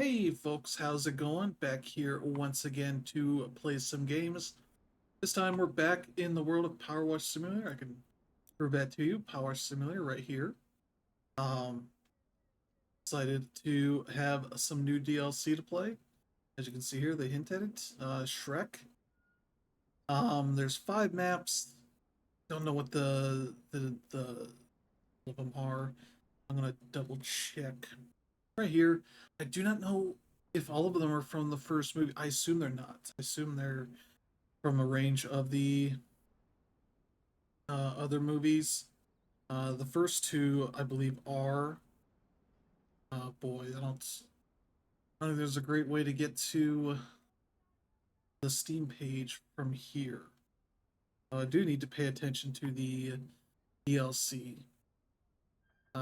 Hey folks, how's it going? Back here once again to play some games. This time we're back in the world of PowerWash Simulator. I can prove that to you. PowerWash Simulator right here. Um, Excited to have some new DLC to play. As you can see here, they hint at it. Shrek. There's 5 maps. Don't know what the of them are. I'm gonna double check right here. I do not know if all of them are from the first movie. I assume they're not. I assume they're from a range of the other movies. The first two, I believe, are. Boy, I don't think there's a great way to get to the Steam page from here. I do need to pay attention to the DLC.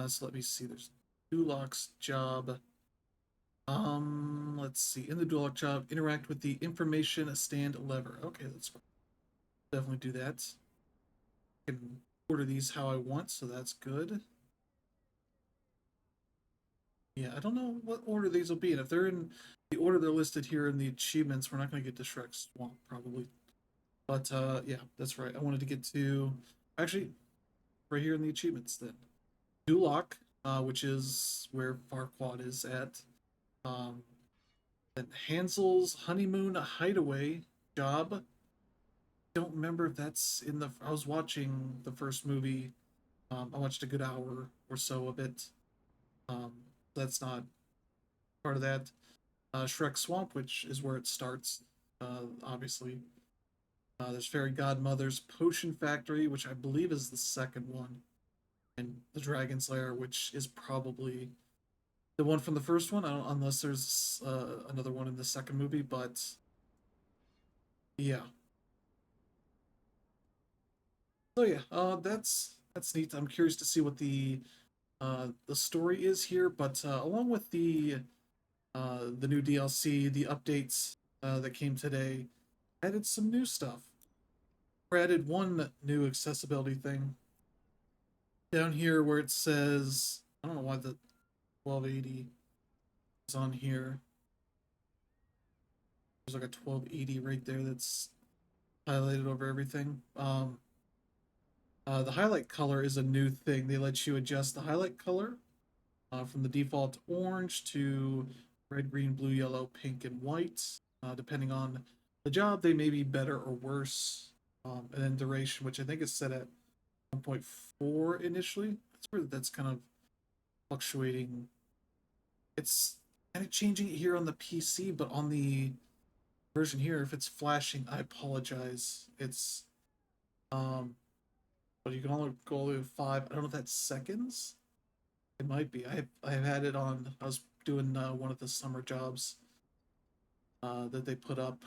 So let me see. There's Duloc's job. Let's see. In the Duloc job, interact with the information stand lever. Okay, let's definitely do that. I can order these how I want, so that's good. Yeah, I don't know what order these will be, and if they're in the order they're listed here in the achievements, we're not going to get to Shrek's Swamp, probably. But, yeah, that's right. I wanted to get to, actually, right here in the achievements, then. Duloc, which is where Farquaad is at. Um, then Hansel's Honeymoon Hideaway job. Don't remember if that's in the. I was watching the first movie. I watched a good hour or so of it. Um, that's not part of that. Shrek Swamp, which is where it starts, obviously. There's Fairy Godmother's Potion Factory, which I believe is the second one, and the Dragon's Lair, which is probably the one from the first one, unless there's another one in the second movie, but yeah. So yeah, that's neat. I'm curious to see what the story is here, but along with the new DLC, the updates that came today, added some new stuff. Or added one new accessibility thing down here where it says, I don't know why the 1280 is on here. There's like a 1280 right there that's highlighted over everything. The highlight color is a new thing. They let you adjust the highlight color from the default orange to red, green, blue, yellow, pink, and white. Depending on the job, they may be better or worse. And then duration, which I think is set at 1.4 initially. That's kind of fluctuating. It's kind of changing it here on the PC, but on the version here, if it's flashing, I apologize. It's um, but you can only go all the way to 5. I don't know if that's seconds. It might be. I have had it on. I was doing one of the summer jobs that they put up.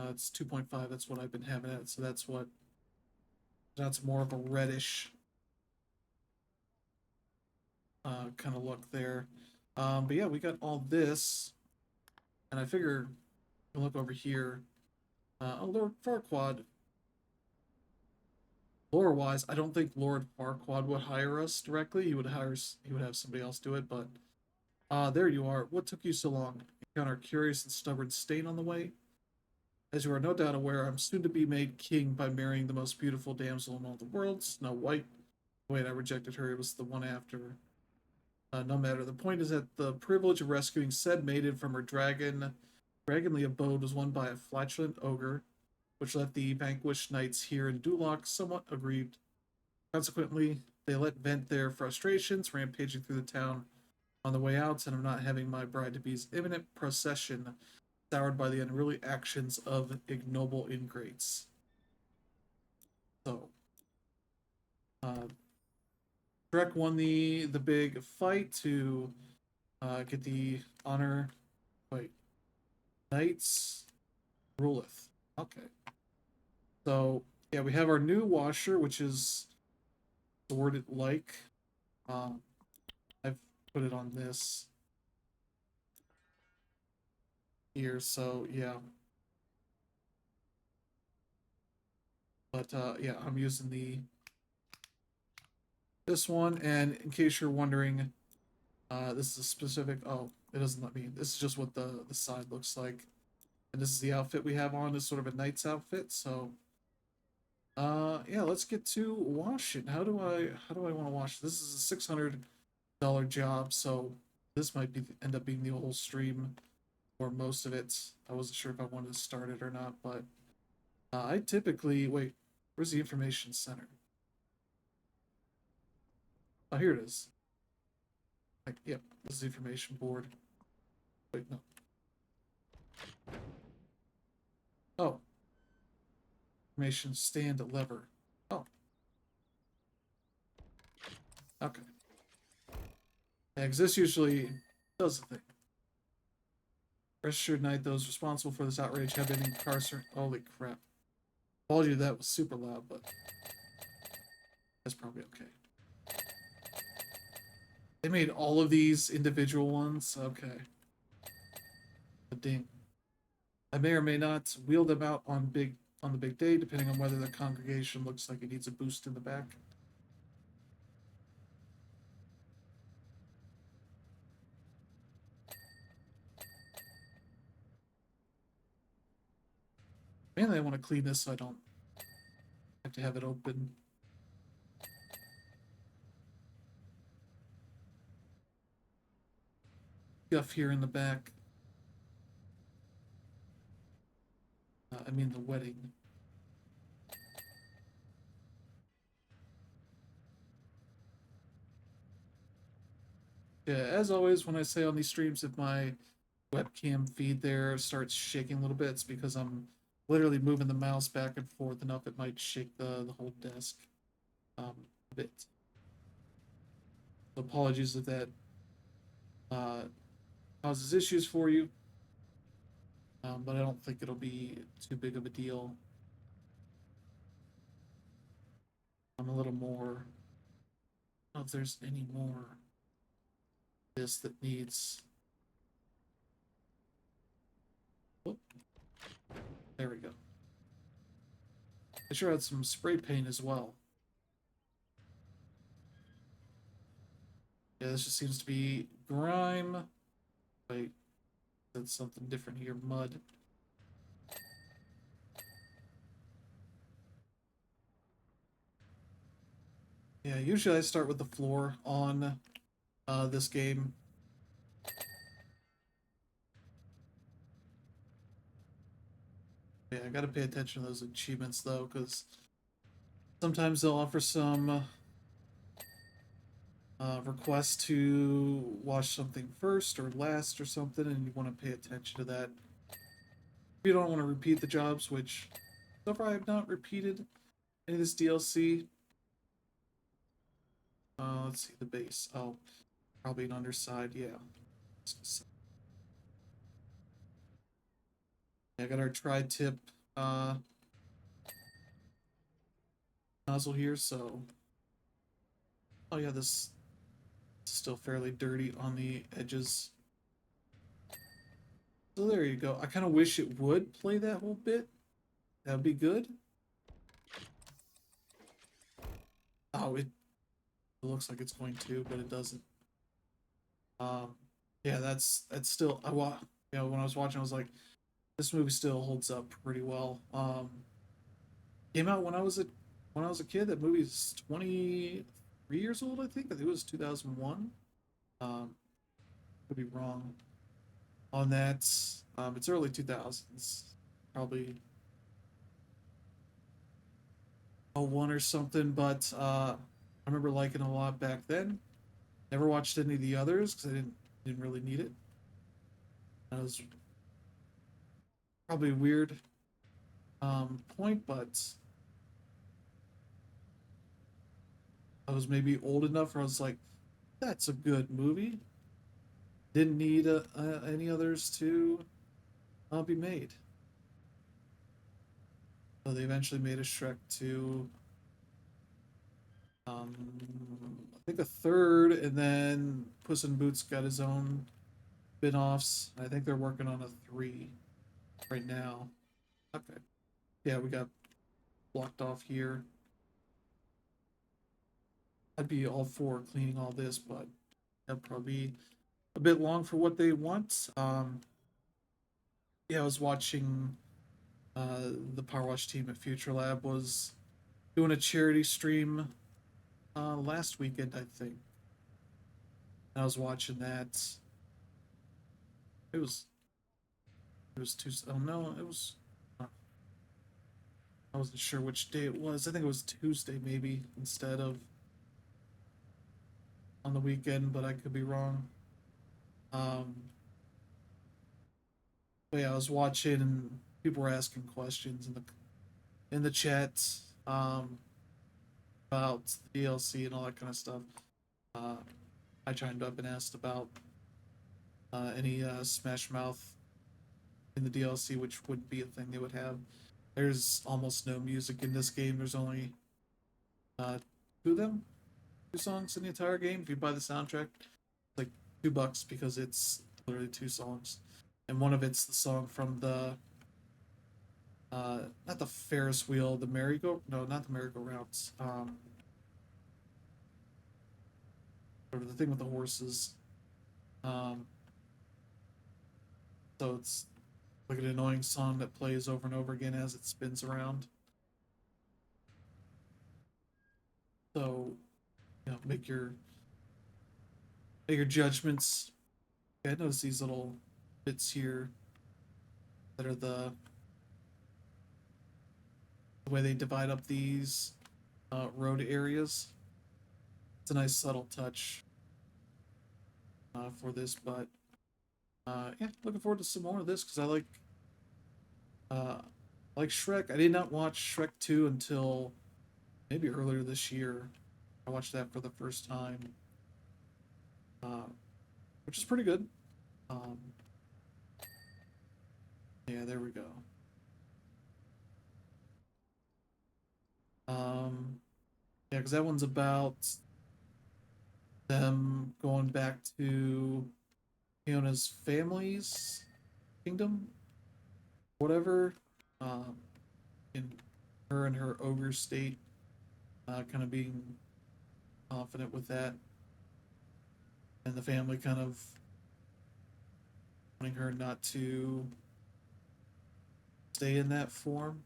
It's 2.5. That's what I've been having it. So that's more of a reddish kind of look there. But yeah, we got all this, and I figure you look over here. Lord Farquaad. Lore wise, I don't think Lord Farquaad would hire us directly. He would have somebody else do it. But there you are. What took you so long? Encounter a curious and stubborn stain on the way. As you are no doubt aware, I'm soon to be made king by marrying the most beautiful damsel in all the world, Snow White. Wait, I rejected her. It was the one after. No matter. The point is that the privilege of rescuing said maiden from her dragonly abode was won by a flatulent ogre, which left the vanquished knights here in Duloc somewhat aggrieved. Consequently, they let vent their frustrations, rampaging through the town on the way out, and of not having my bride-to-be's imminent procession soured by the unruly actions of ignoble ingrates. So, uh, Shrek won the big fight to get the honor. Wait, Knights ruleth. Okay. So yeah, we have our new washer, which is sorted like. Um, I've put it on this here, so yeah. But yeah, I'm using this one, and in case you're wondering, This is a specific. Oh, it doesn't let me. This is just what the side looks like, and this is the outfit we have on. Is sort of a knight's outfit. So, yeah, let's get to washing. How do I want to wash? This is a $600 job, so this might be end up being the whole stream or most of it. I wasn't sure if I wanted to start it or not, but I typically wait. Where's the information center? Oh, here it is. Like, yep, this is the information board. Wait, no. Oh, information stand lever. Oh, okay. Yeah, because this usually does the thing. Rest assured, Knight, those responsible for this outrage have been incarcerated. Holy crap. Apology that was super loud, but that's probably okay. They made all of these individual ones? Okay. A ding. I may or may not wheel them out on the big day, depending on whether the congregation looks like it needs a boost in the back. Mainly I want to clean this so I don't have to have it open. Guff here in the back. I mean the wedding. Yeah, as always, when I say on these streams, if my webcam feed there starts shaking a little bit, it's because I'm literally moving the mouse back and forth enough it might shake the whole desk a bit. So apologies if that uh, causes issues for you, but I don't think it'll be too big of a deal. I'm a little more. I don't know if there's any more this that needs. Oh, there we go. I sure had some spray paint as well. Yeah, this just seems to be grime. Wait, that's something different here. Mud. Yeah, usually I start with the floor on this game. Yeah, I gotta pay attention to those achievements though, because sometimes they'll offer some requests to watch something first or last or something, and you want to pay attention to that. If you don't want to repeat the jobs, which so far I have not repeated any of this DLC. Let's see the base. Oh, probably an underside. Yeah. I got our tri-tip uh, nozzle here, so oh yeah, this is still fairly dirty on the edges. So there you go. I kind of wish it would play that whole bit. That would be good. Oh, it looks like it's going to, but it doesn't. Um, yeah, that's still when I was watching, I was like, this movie still holds up pretty well. Came out when I was a kid. That movie's 23 years old, I think. I think it was 2001. Um, could be wrong on that. It's early 2000s, probably '01 or something. But I remember liking it a lot back then. Never watched any of the others because I didn't really need it. That was probably a weird point, but I was maybe old enough where I was like, that's a good movie. Didn't need any others to be made. So they eventually made a Shrek 2. I think a third, and then Puss in Boots got his own spin-offs. I think they're working on a 3 right now. Okay. Yeah, we got blocked off here. I'd be all for cleaning all this, but that'd probably be a bit long for what they want. Yeah, I was watching the PowerWash team at Future Lab was doing a charity stream last weekend, I think. And I was watching that. It was it was Tuesday. Oh no, it was. I wasn't sure which day it was. I think it was Tuesday maybe instead of on the weekend, but I could be wrong. Um, but yeah, I was watching and people were asking questions in the chat um, about the DLC and all that kind of stuff. Uh, I chimed up and asked about any Smash Mouth in the DLC, which would be a thing they would have. There's almost no music in this game. There's only uh, two of them, two songs in the entire game. If you buy the soundtrack, it's like $2 because it's literally two songs, and one of it's the song from the not the Ferris wheel, the merry-go no, not the merry-go-rounds. Or the thing with the horses. Um, so it's like an annoying song that plays over and over again as it spins around. So, make your judgments. Okay, I notice these little bits here that are the way they divide up these road areas. It's a nice subtle touch for this, but yeah, looking forward to some more of this because uh, like Shrek. I did not watch Shrek 2 until maybe earlier this year. I watched that for the first time, uh, which is pretty good. Um, yeah, there we go. Um, yeah, because that one's about them going back to Fiona's family's kingdom, whatever. Um, in her and her ogre state, kind of being confident with that, and the family kind of wanting her not to stay in that form.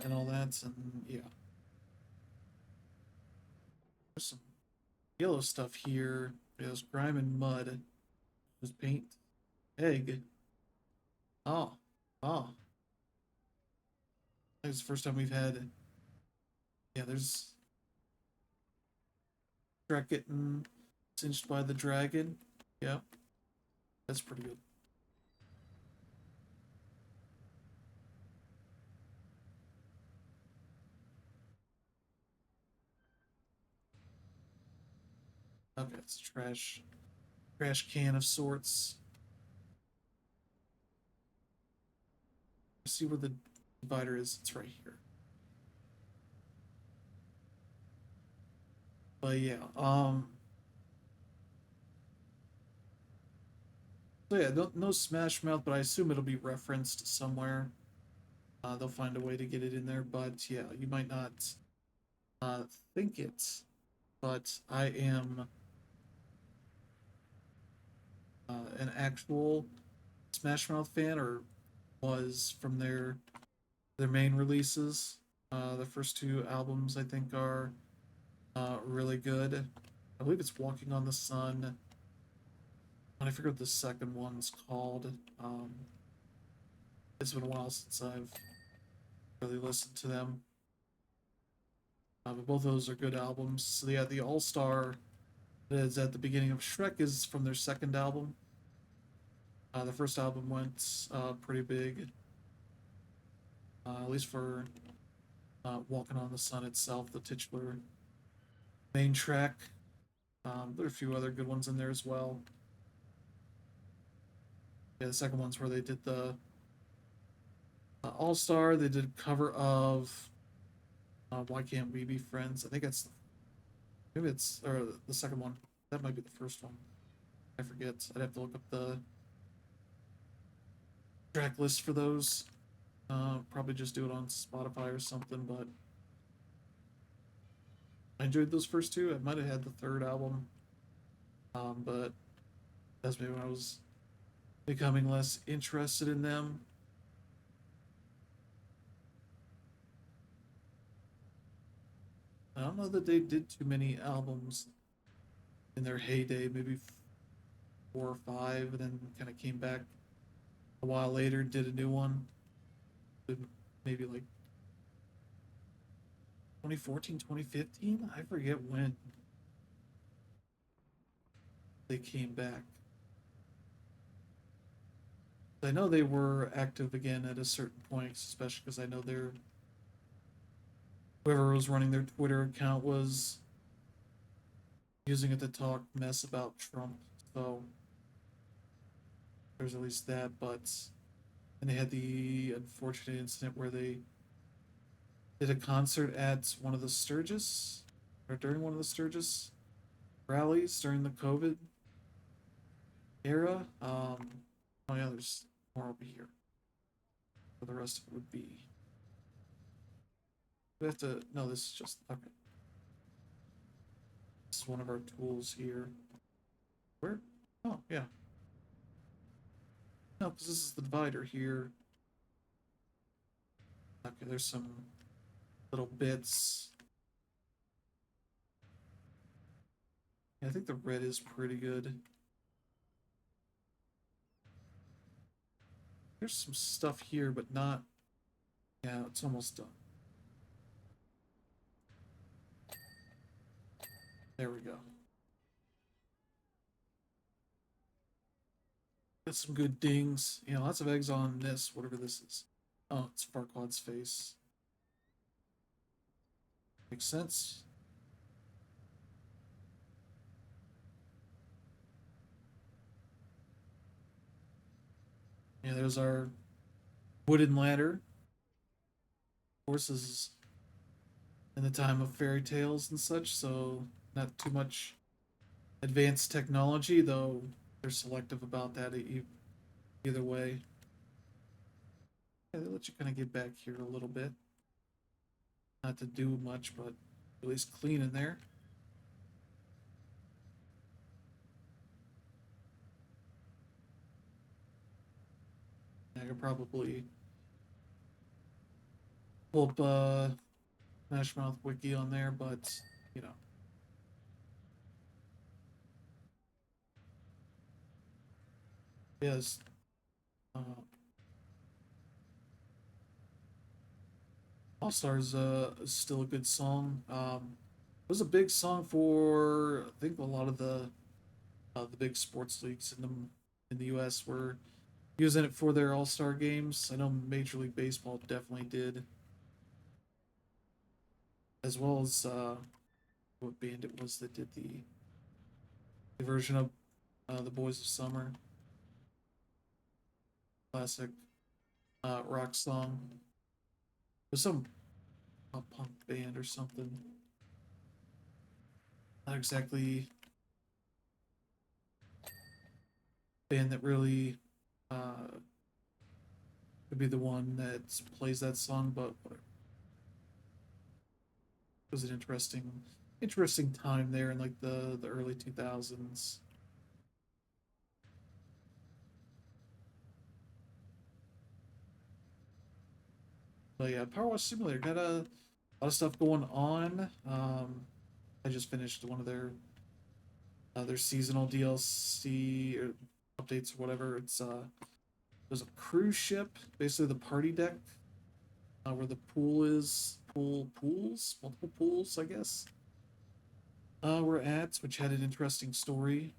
And all that, and yeah, there's some yellow stuff here. There's grime and mud. There's paint. Egg. Oh, oh. It's the first time we've had. Yeah, there's Shrek getting cinched by the dragon. Yeah, that's pretty good. Okay, it's trash can of sorts. See where the divider is. It's right here. But yeah, so yeah, no Smash Mouth, but I assume it'll be referenced somewhere. They'll find a way to get it in there, but yeah, you might not uh, think it, but I am an actual Smash Mouth fan, or was from their main releases. The first two albums I think are really good. I believe it's Walking on the Sun. And I forget what the second one's called. It's been a while since I've really listened to them. But both of those are good albums. So yeah, the All Star that is at the beginning of Shrek is from their second album. The first album went pretty big, at least for Walking on the Sun itself, the titular main track. There are a few other good ones in there as well. Yeah, the second one's where they did the All Star. They did a cover of Why Can't We Be Friends? I think it's maybe it's or the second one. That might be the first one. I forget. I'd have to look up the track list for those. Probably just do it on Spotify or something. But I enjoyed those first two. I might have had the third album, but that's maybe when I was becoming less interested in them. I don't know that they did too many albums in their heyday, maybe 4 or 5, and then kind of came back a while later, did a new one, maybe like 2014, 2015. I forget when they came back. I know they were active again at a certain point, especially because I know their whoever was running their Twitter account was using it to talk mess about Trump. So there's at least that, but and they had the unfortunate incident where they did a concert at one of the Sturgis or during one of the Sturgis rallies during the COVID era. Oh yeah, there's more over here. For the rest of it would be. We have to. No, this is just okay. This is one of our tools here. Where? Oh yeah. No, because this is the divider here. Okay, there's some little bits. Yeah, I think the red is pretty good. There's some stuff here, but not. Yeah, it's almost done. There we go. Got some good dings. Yeah, lots of eggs on this, whatever this is. Oh, it's Farquaad's face. Makes sense. Yeah, there's our wooden ladder. Of course, this is in the time of fairy tales and such, so not too much advanced technology, though they're selective about that either way. Yeah, they let you kind of get back here a little bit. Not to do much, but at least clean in there. I could probably pull up Smashmouth wiki on there, but you know, yes. Uh, All Stars is still a good song. It was a big song for I think a lot of the big sports leagues in the U.S. were using it for their All Star games. I know Major League Baseball definitely did, as well as what band it was that did the version of the Boys of Summer classic rock song. It was some pop punk band or something. Not exactly band that really could be the one that plays that song, but whatever. It was an interesting time there in like the early 2000s. But yeah, PowerWash Simulator got a lot of stuff going on. I just finished one of their seasonal DLC or updates or whatever. There's a cruise ship, basically the party deck, where the pool is, pools, multiple pools, I guess. We're at, which had an interesting story.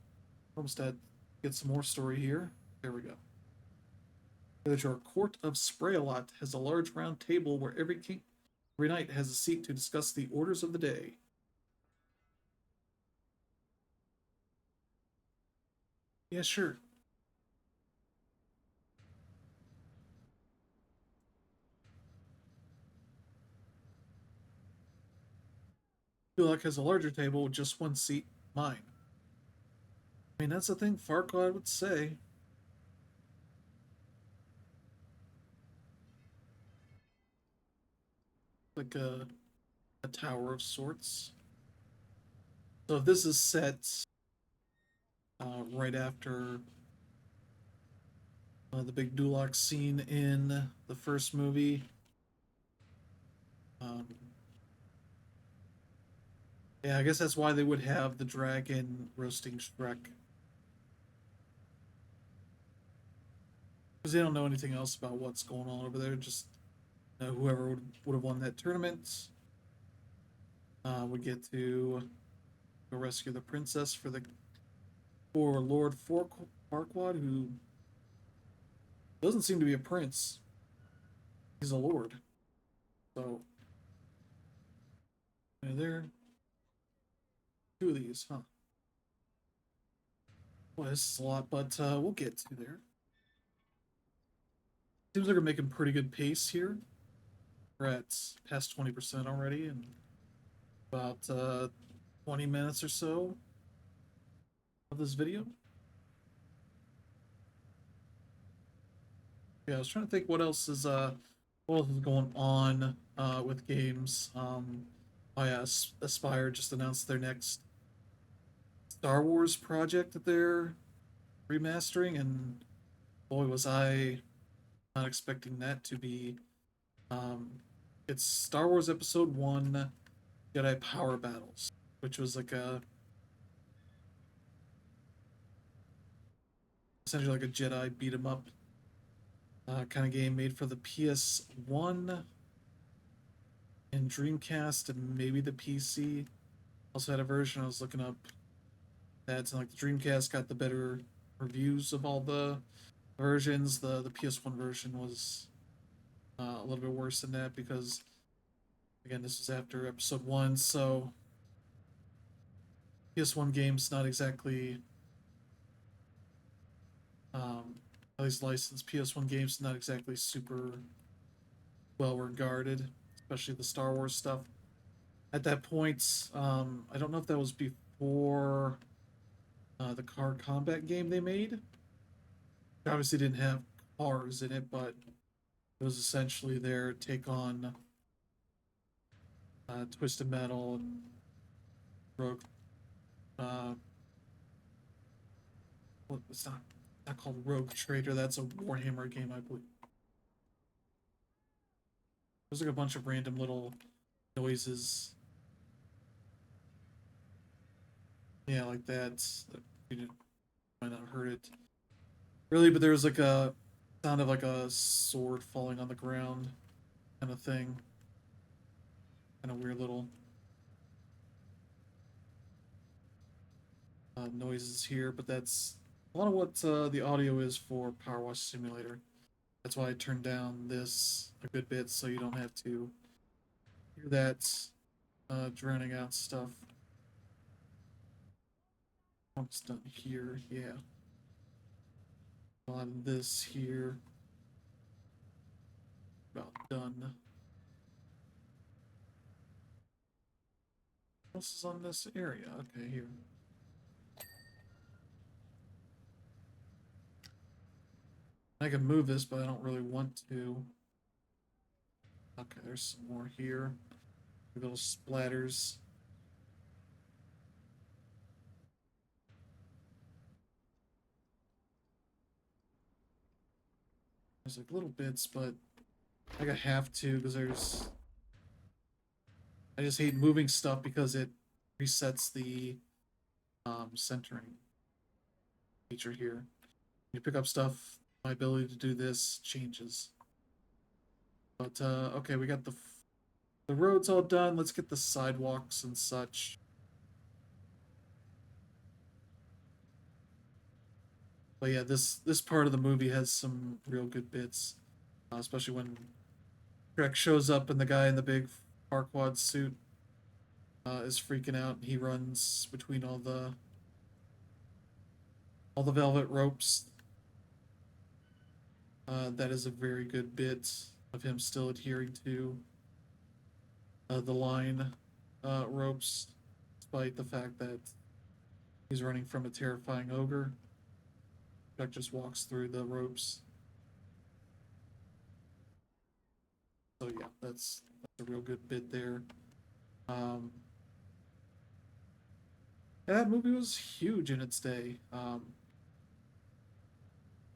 Almost at get some more story here. There we go. That your court of Sprayalot has a large round table where every knight has a seat to discuss the orders of the day. Yeah, sure. Duloc has a larger table with just one seat, mine. I mean, that's the thing Farquaad would say. Like a tower of sorts. So if this is set right after the big Duloc scene in the first movie. Um, yeah, I guess that's why they would have the dragon roasting Shrek. Because they don't know anything else about what's going on over there. Just whoever would have won that tournament would get to go rescue the princess for Lord Farquaad, who doesn't seem to be a prince. He's a lord. So there, two of these, huh? Well, this is a lot, but we'll get to there. Seems like we're making pretty good pace here. We're at past 20% already, and about 20 minutes or so of this video. Yeah, I was trying to think what else is going on with games. Oh yeah, Aspire just announced their next Star Wars project that they're remastering, and boy, was I not expecting that to be. Um, it's Star Wars Episode One Jedi Power Battles, which was like a essentially like a Jedi beat 'em up kind of game made for the PS1 and Dreamcast and maybe the PC. Also had a version I was looking up that's like the Dreamcast got the better reviews of all the versions. The PS1 version was a little bit worse than that because again this was after Episode One, so PS1 games not exactly um, at least licensed PS1 games not exactly super well regarded, especially the Star Wars stuff. At that point, I don't know if that was before the car combat game they made. It obviously didn't have cars in it, but it was essentially their take on Twisted Metal and Rogue. Uh, well, it's not called Rogue Trader. That's a Warhammer game, I believe. There's like a bunch of random little noises. Yeah, like that. You might not have heard it really, but there was like a sound of like a sword falling on the ground kind of thing. Kind of weird little noises here, but that's a lot of what the audio is for PowerWash Simulator. That's why I turned down this a good bit so you don't have to hear that drowning out stuff. Almost done here, yeah. A lot of this here. About done. What else is on this area? Okay, here. I can move this, but I don't really want to. Okay, there's some more here. Little splatters. There's like little bits, but I have to because I just hate moving stuff because it resets the centering feature here. You pick up stuff, my ability to do this changes. But okay, we got the roads all done. Let's get the sidewalks and such. But yeah, this part of the movie has some real good bits, especially when Shrek shows up and the guy in the big Farquaad suit is freaking out. And he runs between all the velvet ropes. That is a very good bit of him still adhering to the line ropes, despite the fact that he's running from a terrifying ogre. Chuck just walks through the ropes. So yeah, that's a real good bit there. Um, That movie was huge in its day.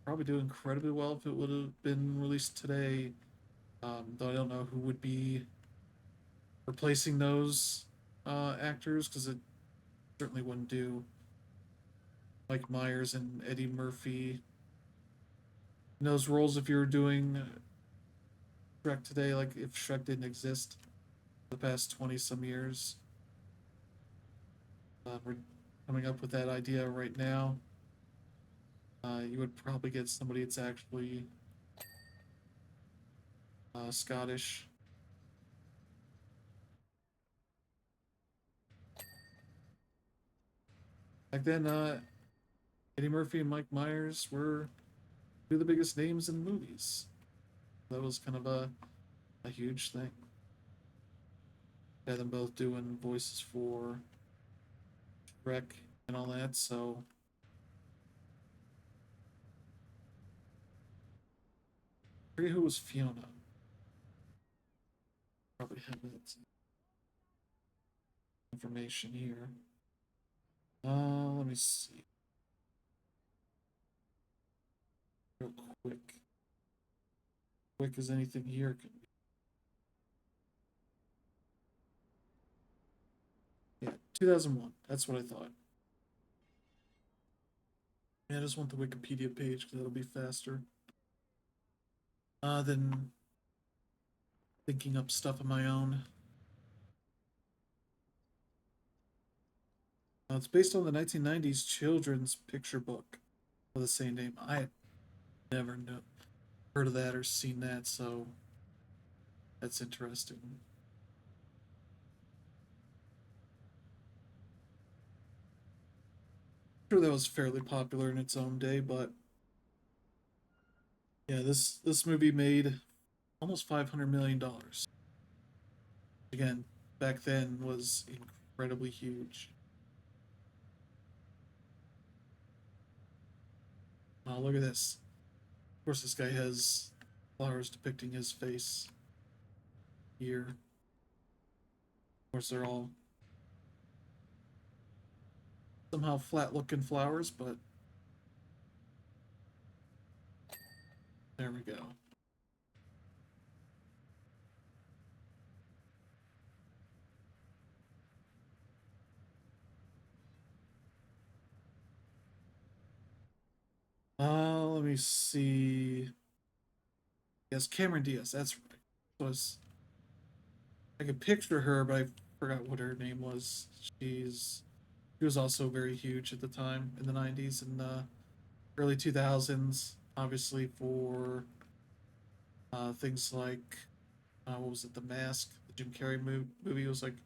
Probably do incredibly well if it would have been released today. Though I don't know who would be replacing those actors because it certainly wouldn't do Mike Myers and Eddie Murphy in those roles if you were doing Shrek today. Like if Shrek didn't exist for the past 20 some years, we're coming up with that idea right now. You would probably get somebody that's actually Scottish. Back then, Eddie Murphy and Mike Myers were two of the biggest names in movies. That was kind of a huge thing. Had them both doing voices for Shrek and all that, so I forget who was Fiona. Probably have that information here. Let me see real quick. Quick as anything here can be. Yeah, 2001. That's what I thought. Yeah, I just want the Wikipedia page because it'll be faster than thinking up stuff on my own. It's based on the 1990s children's picture book of the same name. I had never heard of that or seen that, so that's interesting. I'm sure that was fairly popular in its own day, but yeah, this movie made almost $500 million. Again, back then was incredibly huge. Oh, look at this. Of course, this guy has flowers depicting his face here. Of course, they're all somehow flat looking flowers, but there we go. Let me see. Yes, Cameron Diaz. That's right. Was I could picture her, but I forgot what her name was. She was also very huge at the time in the '90s and early 2000s. Obviously for things like what was it, The Mask, the Jim Carrey movie was like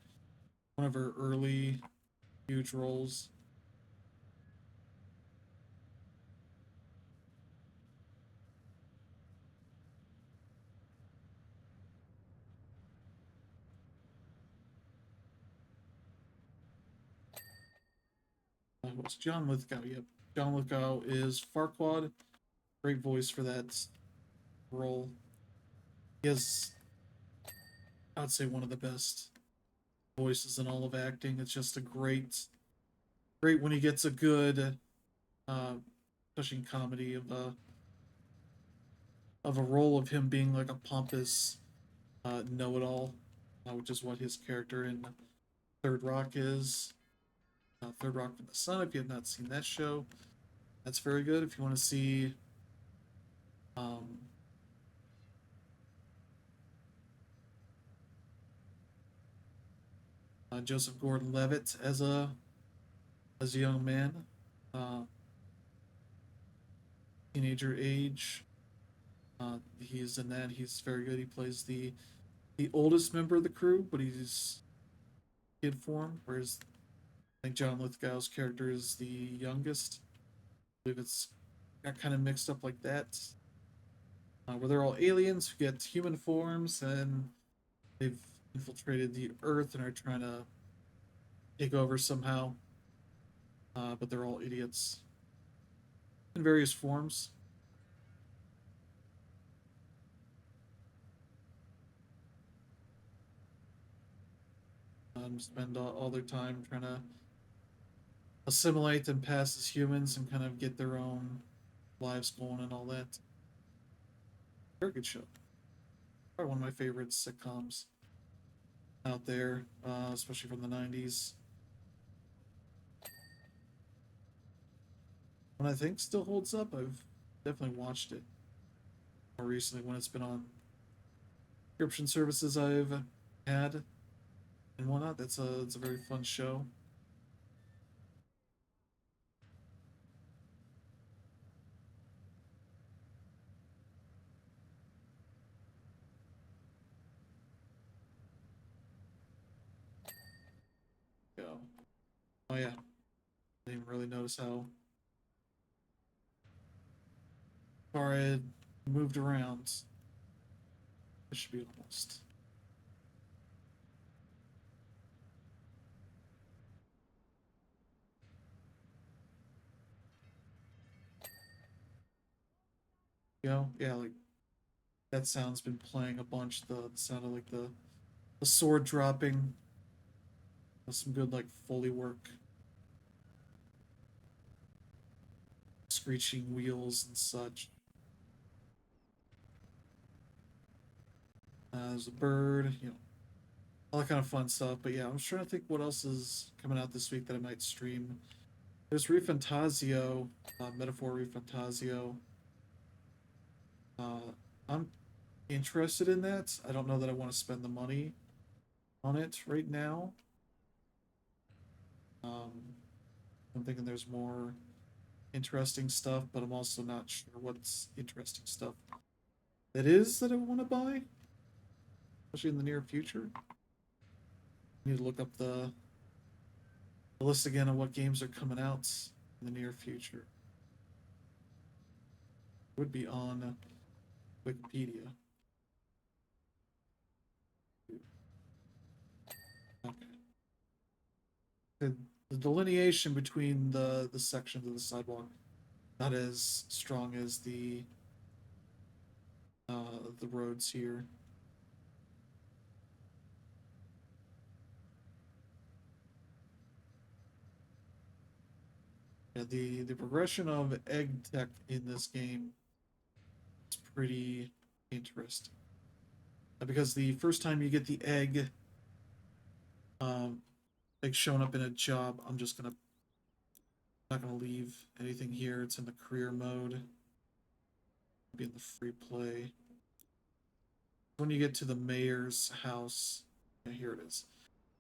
one of her early huge roles. Was John Lithgow? Yep, John Lithgow is Farquaad. Great voice for that role. He has, I would say, one of the best voices in all of acting. It's just a great when he gets a good, uh, pushing comedy of a role of him being like a pompous know-it-all, which is what his character in Third Rock is. Third Rock from the Sun. If you have not seen that show, that's very good. If you want to see um, Joseph Gordon-Levitt as a young man, uh, teenager age, he's in that. He's very good. He plays the oldest member of the crew, but he's kid form, whereas I think John Lithgow's character is the youngest. I believe it's got kind of mixed up like that, where they're all aliens who get human forms and they've infiltrated the Earth and are trying to take over somehow. But they're all idiots in various forms. Spend all their time trying to assimilate and pass as humans and kind of get their own lives going and all that. Very good show. Probably one of my favorite sitcoms out there, especially from the 90s. One I think still holds up. I've definitely watched it more recently when it's been on subscription services I've had and whatnot. It's a very fun show. Go. Oh yeah, I didn't really notice how far I had moved around. It should be almost. Yeah, like that sound's been playing a bunch. The sound of like the sword dropping. Some good like Foley work, screeching wheels and such. There's a bird, all that kind of fun stuff. But yeah, I was trying to think what else is coming out this week that I might stream. There's Refantasio, Metaphor Refantasio. I'm interested in that. I don't know that I want to spend the money on it right now. Um, I'm thinking there's more interesting stuff, but I'm also not sure what's interesting stuff that is that I want to buy, especially in the near future. I need to look up the list again of what games are coming out in the near future. It would be on Wikipedia. Okay. The, the delineation between the sections of the sidewalk not as strong as the roads here. Yeah, the progression of egg tech in this game is pretty interesting. Because the first time you get the egg, um, like showing up in a job, I'm just gonna not gonna leave anything here. It's in the career mode. Be in the free play. When you get to the mayor's house, yeah, here it is.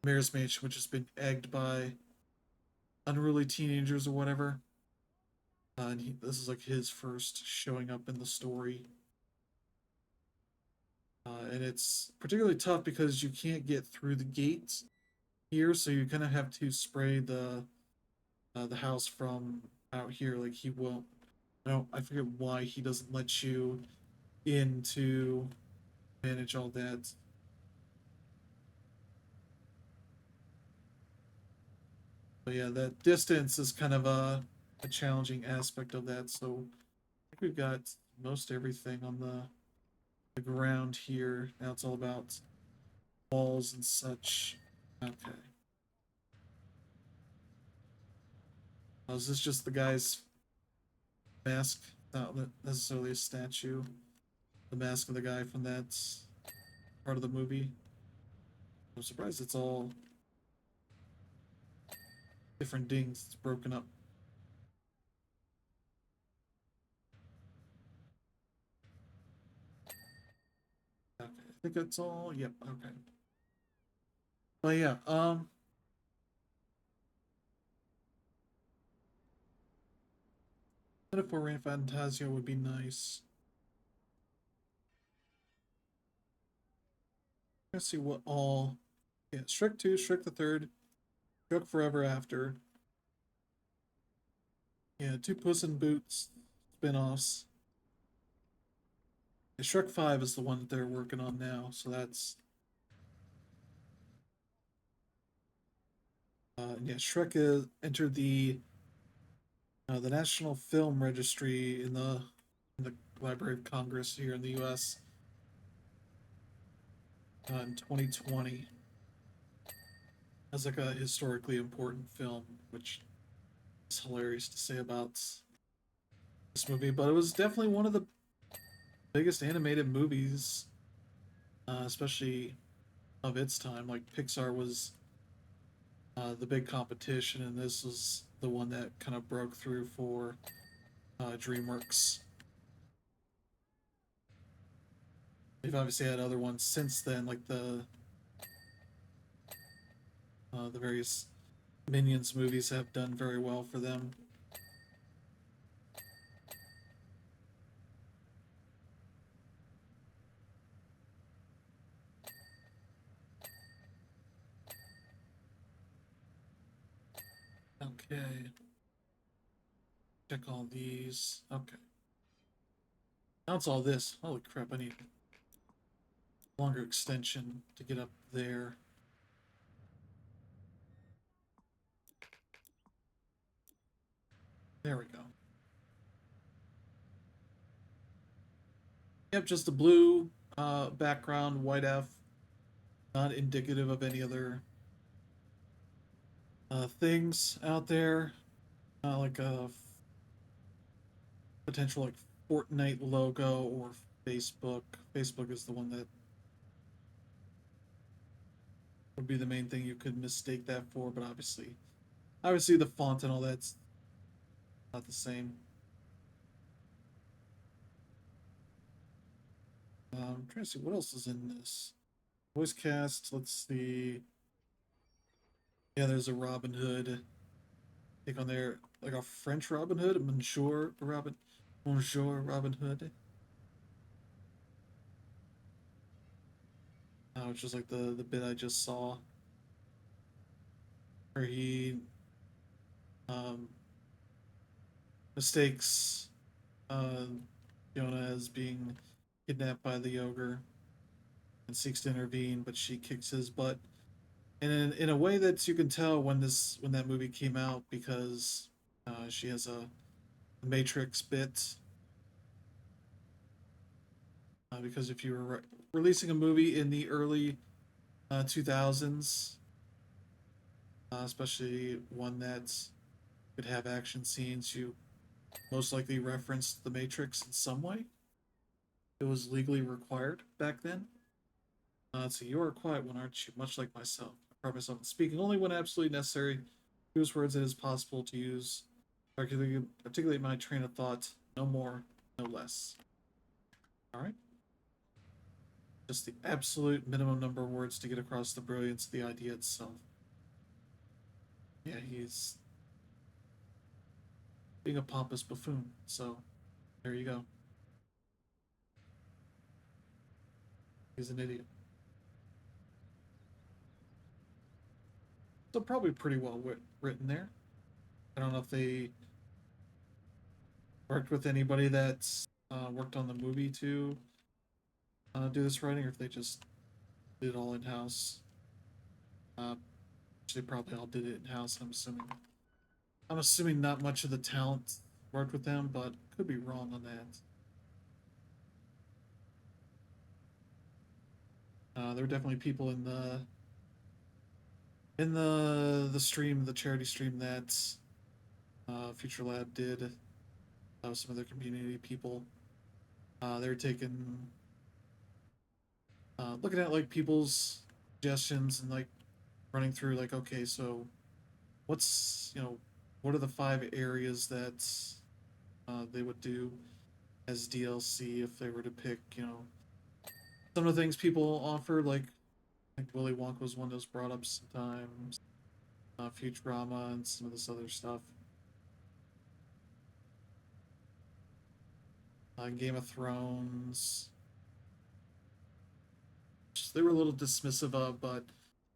Mayor's mansion, which has been egged by unruly teenagers or whatever. This is like his first showing up in the story. And it's particularly tough because you can't get through the gates here, so you kind of have to spray the house from out here. Like he won't. I forget why he doesn't let you in to manage all that. But yeah, that distance is kind of a challenging aspect of that. So I think we've got most everything on the ground here. Now it's all about walls and such. Okay. Is this just the guy's mask? Not necessarily a statue. The mask of the guy from that part of the movie. I'm surprised it's all different dings. It's broken up. Okay, I think that's all. Yep. Okay. But yeah, Metaphor Rain Fantasia would be nice. Let's see what all. Yeah, Shrek 2, Shrek the Third, Shrek Forever After. Yeah, two Puss in Boots spin-offs. Yeah, Shrek 5 is the one that they're working on now, so that's yeah, Shrek is entered the National Film Registry in the Library of Congress here in the U.S. In 2020 as like a historically important film, which It's hilarious to say about this movie, but it was definitely one of the biggest animated movies, especially of its time. Like Pixar was the big competition, and this was the one that kind of broke through for DreamWorks. They've obviously had other ones since then, like the various Minions movies have done very well for them. Okay, check all these. Okay, now it's all this. Holy crap! I need a longer extension to get up there. There we go. Yep, just a blue background, white F, not indicative of any other things out there. Like a potential like Fortnite logo or Facebook. Facebook is the one that would be the main thing you could mistake that for, but obviously the font and all that's not the same. I'm trying to see what else is in this. Voice cast, let's see. Yeah, there's a Robin Hood. Take on there like a French Robin Hood, Bonjour Robin Hood. Which was like the bit I just saw, where he um, mistakes uh, Fiona as being kidnapped by the ogre and seeks to intervene, but she kicks his butt. And in a way that you can tell when that movie came out, because she has a Matrix bit. Because if you were releasing a movie in the early 2000s, especially one that could have action scenes, you most likely referenced the Matrix in some way. It was legally required back then. So you are a quiet one, aren't you? Much like myself. I pride myself on speaking only when absolutely necessary. Use words it is possible to use. Articulate my train of thought. No more, no less. All right. Just the absolute minimum number of words to get across the brilliance of the idea itself. Yeah, he's being a pompous buffoon. So there you go. He's an idiot. So probably pretty well written there. I don't know if they worked with anybody that's worked on the movie to do this writing, or if they just did it all in house. Uh, they probably all did it in house. I'm assuming. I'm assuming not much of the talent worked with them, but could be wrong on that. There were definitely people in the stream, the charity stream that Future Lab did. That was some of their community people. They were taking looking at like people's suggestions and like running through like, okay, so what's what are the 5 areas that they would do as DLC if they were to pick some of the things people offer, like Willy Wonka was one that was brought up sometimes, Futurama and some of this other stuff. Game of Thrones, they were a little dismissive of, but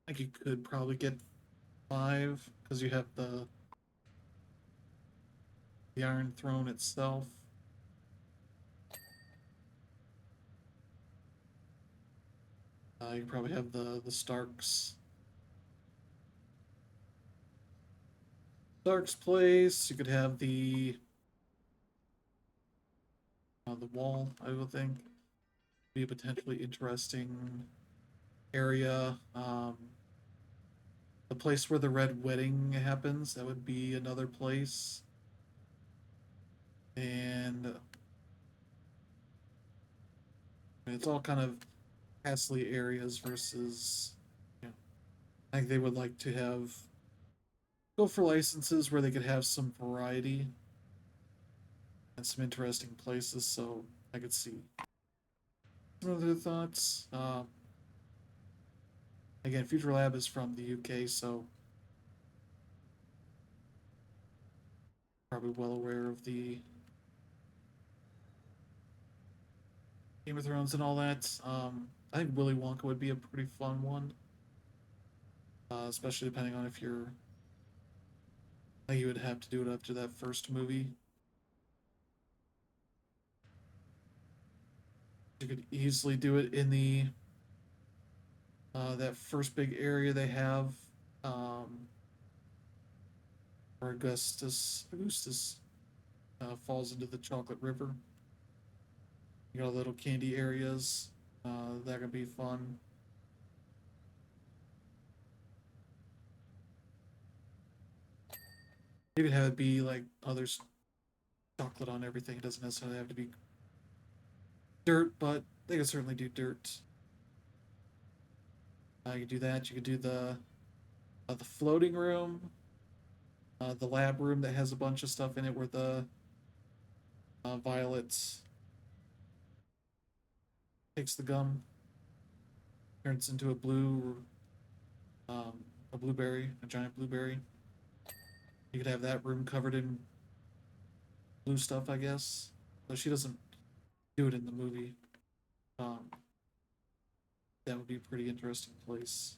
I think you could probably get 5 because you have the Iron Throne itself. You probably have the Stark's place. You could have the wall. I would think be a potentially interesting area. the place where the red wedding happens. That would be another place. And it's all kind of castly areas versus, you know, I think they would like to have go for licenses where they could have some variety and some interesting places. So I could see some other thoughts. Again, Future Lab is from the UK, so probably well aware of the Game of Thrones and all that. I think Willy Wonka would be a pretty fun one, especially depending on if you're. I think you would have to do it after that first movie. You could easily do it in the that first big area they have, um, where Augustus falls into the chocolate river. You got little candy areas. That could be fun. You could have it be like others chocolate on everything. It doesn't necessarily have to be dirt, but they could certainly do dirt. You could do that. You could do the floating room, the lab room that has a bunch of stuff in it where the Violet takes the gum, turns into um, a blueberry, a giant blueberry. You could have that room covered in blue stuff, I guess. Though she doesn't do it in the movie. Um, that would be a pretty interesting place.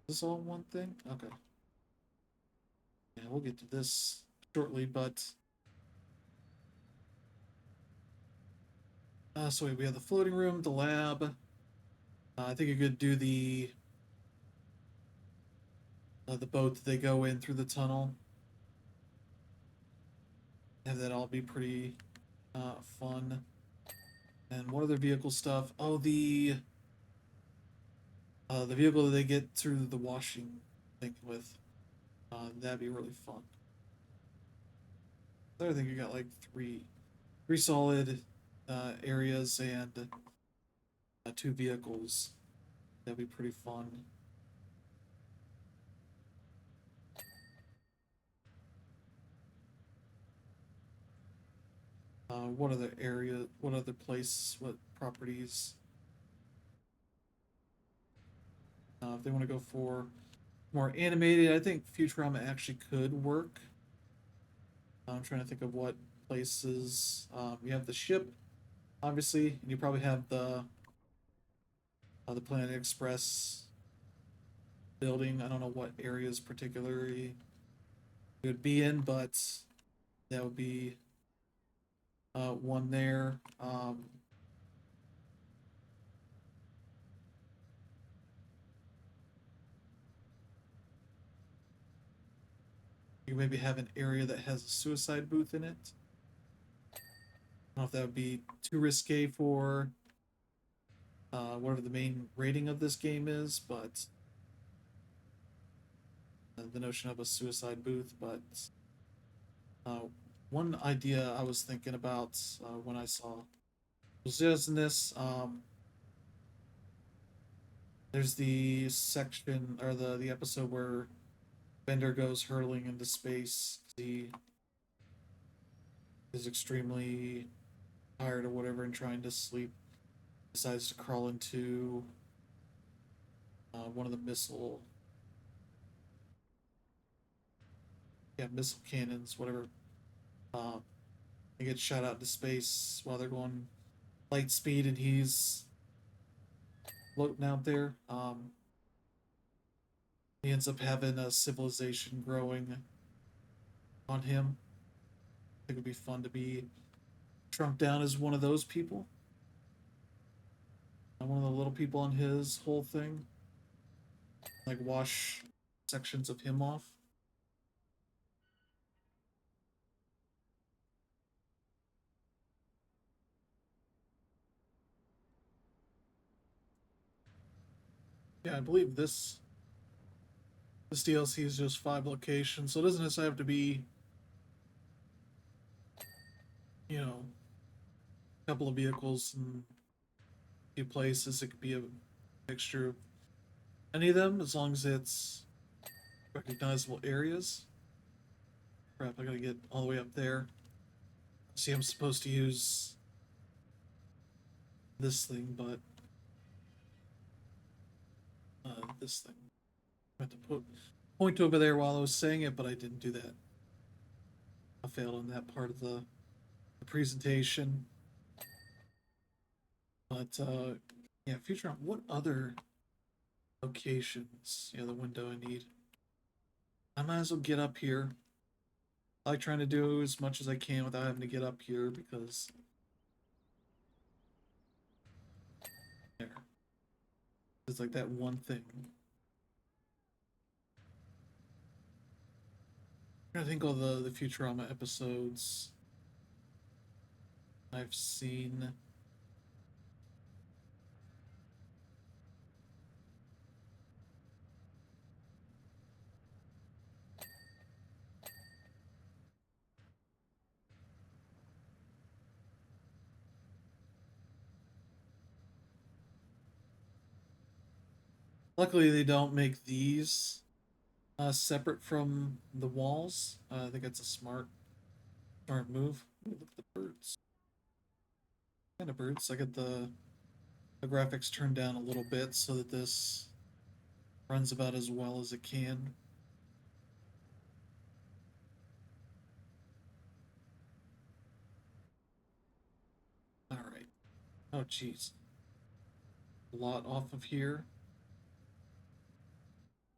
Is this all one thing? Okay. Yeah, we'll get to this shortly, but so wait, we have the floating room, the lab. I think you could do the boat that they go in through the tunnel. Have that all be pretty fun. And what other vehicle stuff? Oh, the vehicle that they get through the washing thing with. That'd be really fun. So I think you got like three solid areas and two vehicles. That'd be pretty fun. What other area? What other place? What properties? If they want to go for more animated, I think Futurama actually could work. I'm trying to think of what places. You have the ship, obviously, and you probably have the Planet Express building. I don't know what areas particularly it would be in, but that would be one there. You maybe have an area that has a suicide booth in it. I don't know if that would be too risque for whatever the main rating of this game is, but the notion of a suicide booth. But uh, one idea I was thinking about when I saw was just in this. There's the section or the episode where Bender goes hurtling into space. He is extremely tired or whatever and trying to sleep. Decides to crawl into one of the missile cannons, whatever. Uh, they get shot out into space while they're going light speed, and he's floating out there. He ends up having a civilization growing on him. I think it'd be fun to be shrunk down as one of those people. One of the little people on his whole thing. Like wash sections of him off. Yeah, I believe this DLC is just 5 locations, so it doesn't necessarily have to be, you know, a couple of vehicles and a few places. It could be a mixture of any of them as long as it's recognizable areas. Crap, I gotta get all the way up there. See, I'm supposed to use this thing, but this thing. I had to point over there while I was saying it, but I didn't do that. I failed on that part of the presentation. But yeah, future. What other locations? Yeah, the window I need. I might as well get up here. I like trying to do as much as I can without having to get up here because there. It's like that one thing. I think all the Futurama episodes I've seen. Luckily, they don't make these separate from the walls. I think it's a smart move. Ooh, look at the birds. Kind of birds. I got the graphics turned down a little bit so that this runs about as well as it can. All right. Oh, jeez. A lot off of here.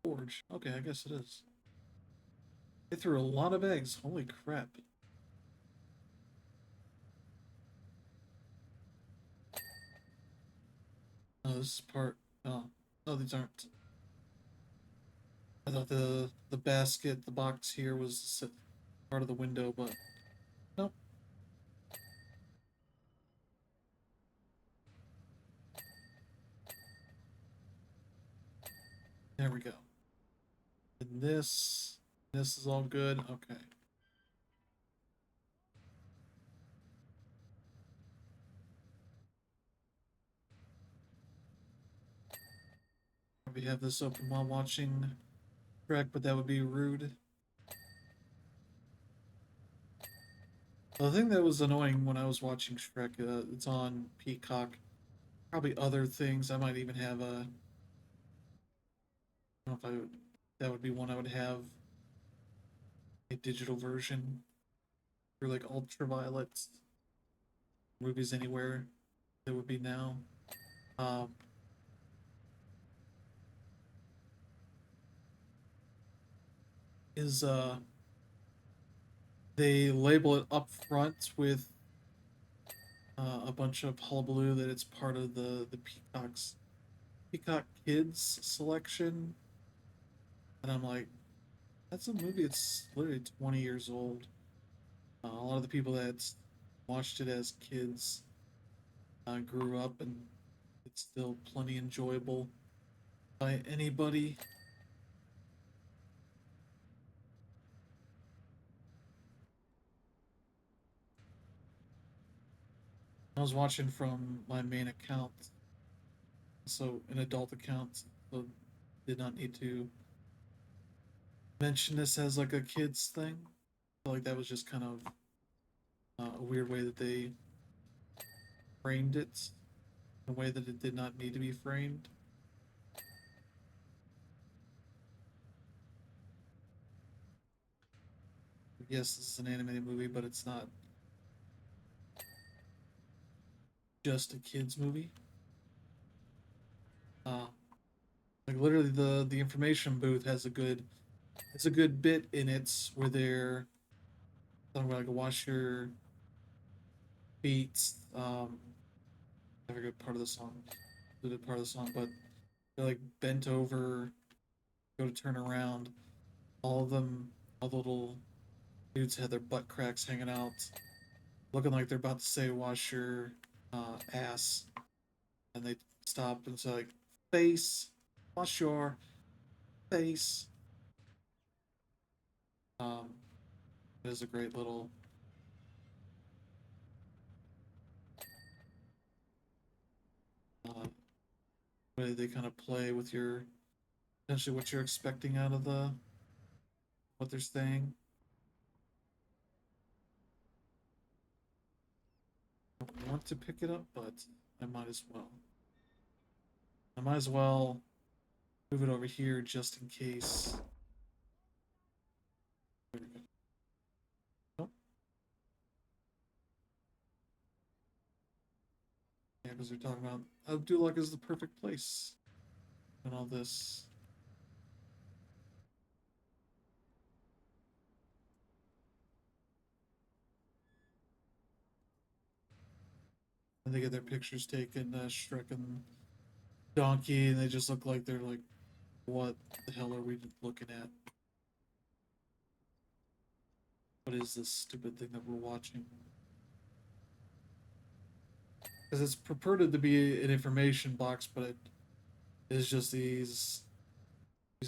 Forge. Okay, I guess it is. They threw a lot of eggs. Holy crap. Oh, this is part. Oh, no, these aren't. I thought the basket, the box here was part of the window, but nope. There we go. And this is all good. Okay. Probably have this open while watching Shrek, but that would be rude. The thing that was annoying when I was watching Shrek, it's on Peacock. Probably other things. I might even have a. I don't know if I would. That would be one I would have a digital version for like ultraviolet movies anywhere. That would be now. Um, is they label it up front with a bunch of hullabaloo that it's part of the Peacock Kids selection, and I'm like, that's a movie that's literally 20 years old. A lot of the people that watched it as kids grew up, and it's still plenty enjoyable by anybody. I was watching from my main account, so an adult account, so did not need to mention this as like a kids thing. I feel like that was just kind of a weird way that they framed it, in a way that it did not need to be framed. Yes, this is an animated movie, but it's not just a kids movie. Uh, like literally, the information booth has a good it's a good bit in it where they're talking about like wash your feet. I forget part of the song, the part of the song, but they're like bent over, go to turn around. All of them, all the little dudes had their butt cracks hanging out, looking like they're about to say "wash your ass," and they stop and say like "face." Wash your face. Um, it is a great little way they kind of play with your essentially what you're expecting out of what they're saying. I don't want to pick it up, but I might as well. I might as well move it over here just in case. There we go. Nope. Yeah, because they're talking about Duloc is the perfect place and all this. And they get their pictures taken, Shrek and Donkey, and they just look like they're like, what the hell are we looking at? What is this stupid thing that we're watching? Because it's purported to be an information box, but it is just these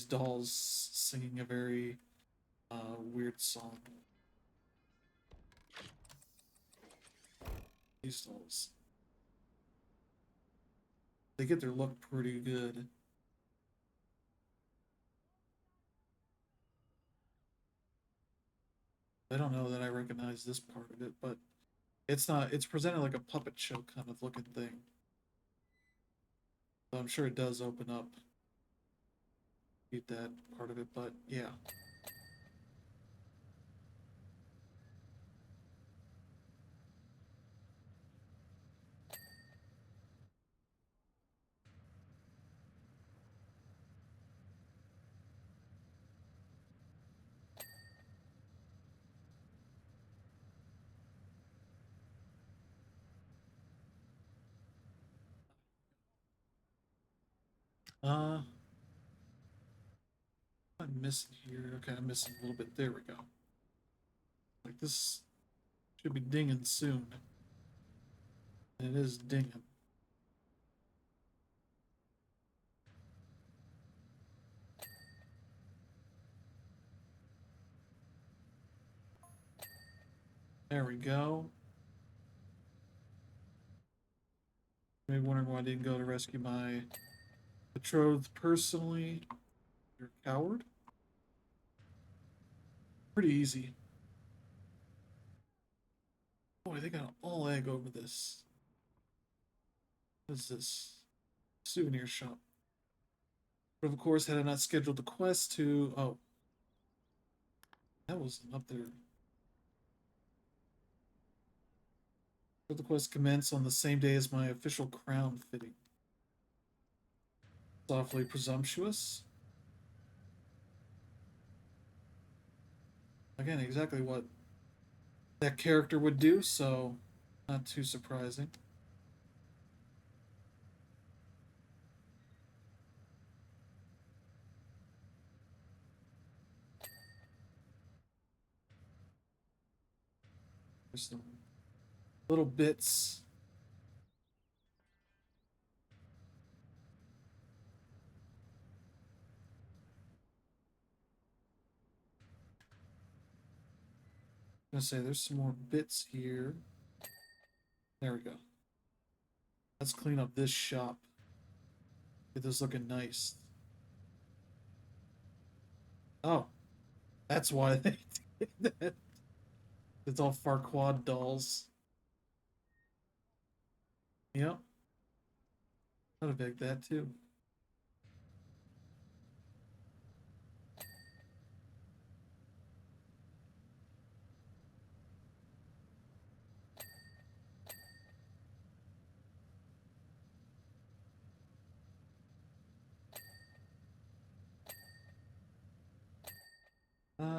dolls singing a very weird song. These dolls. They get their look pretty good. I don't know that I recognize this part of it, but it's not, it's presented like a puppet show kind of looking thing. So I'm sure it does open up that part of it, but yeah. Uh, I'm missing here. Okay, I'm missing a little bit. There we go. Like this should be dinging soon. And it is dinging. There we go. Maybe wondering why I didn't go to rescue my betrothed personally. You're a coward. Pretty easy. Boy, they got an all egg over this. What is this? Souvenir shop. But of course, had I not scheduled the quest to. Oh, that wasn't up there. But the quest commenced on the same day as my official crown fitting. Softly presumptuous. Again, exactly what that character would do, so not too surprising. There's some little bits. I'm gonna say there's some more bits here. There we go. Let's clean up this shop. Get this looking nice. Oh, that's why they did that. It's all Farquad dolls. Yep. I'd have picked that too.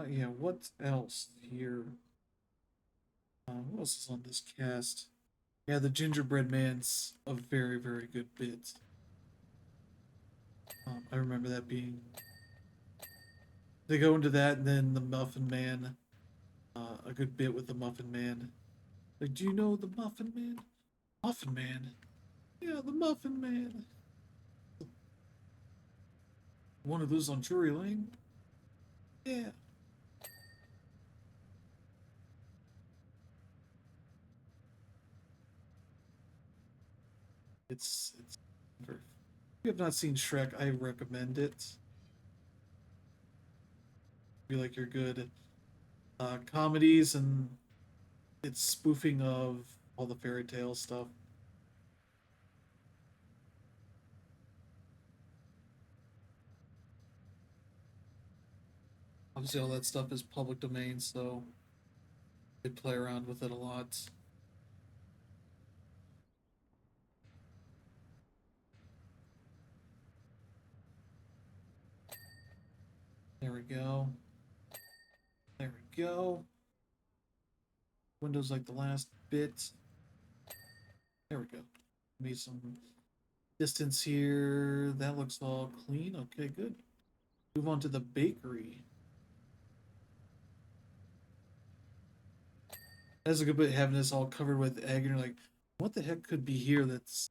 Yeah, what else here? What else is on this cast? Yeah, the gingerbread man's a very, very good bit. I remember that being. They go into that, and then the Muffin Man. A good bit with the Muffin Man. Like, do you know the Muffin Man? Muffin Man? Yeah, the Muffin Man. One of those on Drury Lane? Yeah. It's if you have not seen Shrek, I recommend it. Feel like you're good. Comedies and it's spoofing of all the fairy tale stuff. Obviously, all that stuff is public domain, so they play around with it a lot. There we go. There we go. Windows like the last bit. There we go. Need some distance here. That looks all clean. Okay, good. Move on to the bakery. That's a good bit having this all covered with egg, and you're like, what the heck could be here that's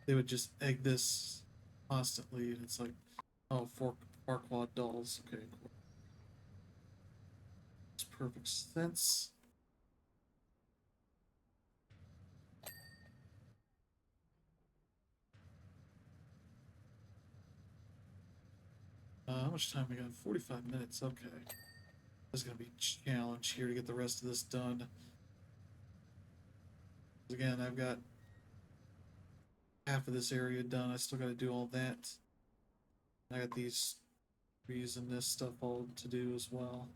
they would just egg this constantly, and it's like, oh, Farquaad dolls. Okay, cool. Makes perfect sense. How much time we got? 45 minutes. Okay. There's gonna be a challenge here to get the rest of this done. Again, I've got half of this area done. I still got to do all that. I got these trees and this stuff all to do as well.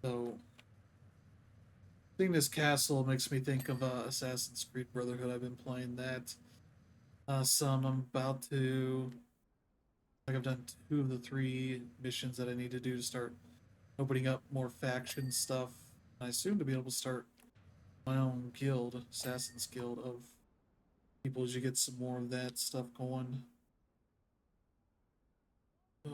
So, seeing this castle makes me think of Assassin's Creed Brotherhood. I've been playing that some. I'm about to, like, I've done two of the three missions that I need to do to start opening up more faction stuff. I assume to be able to start my own guild, Assassin's Guild of people as you get some more of that stuff going. Ugh.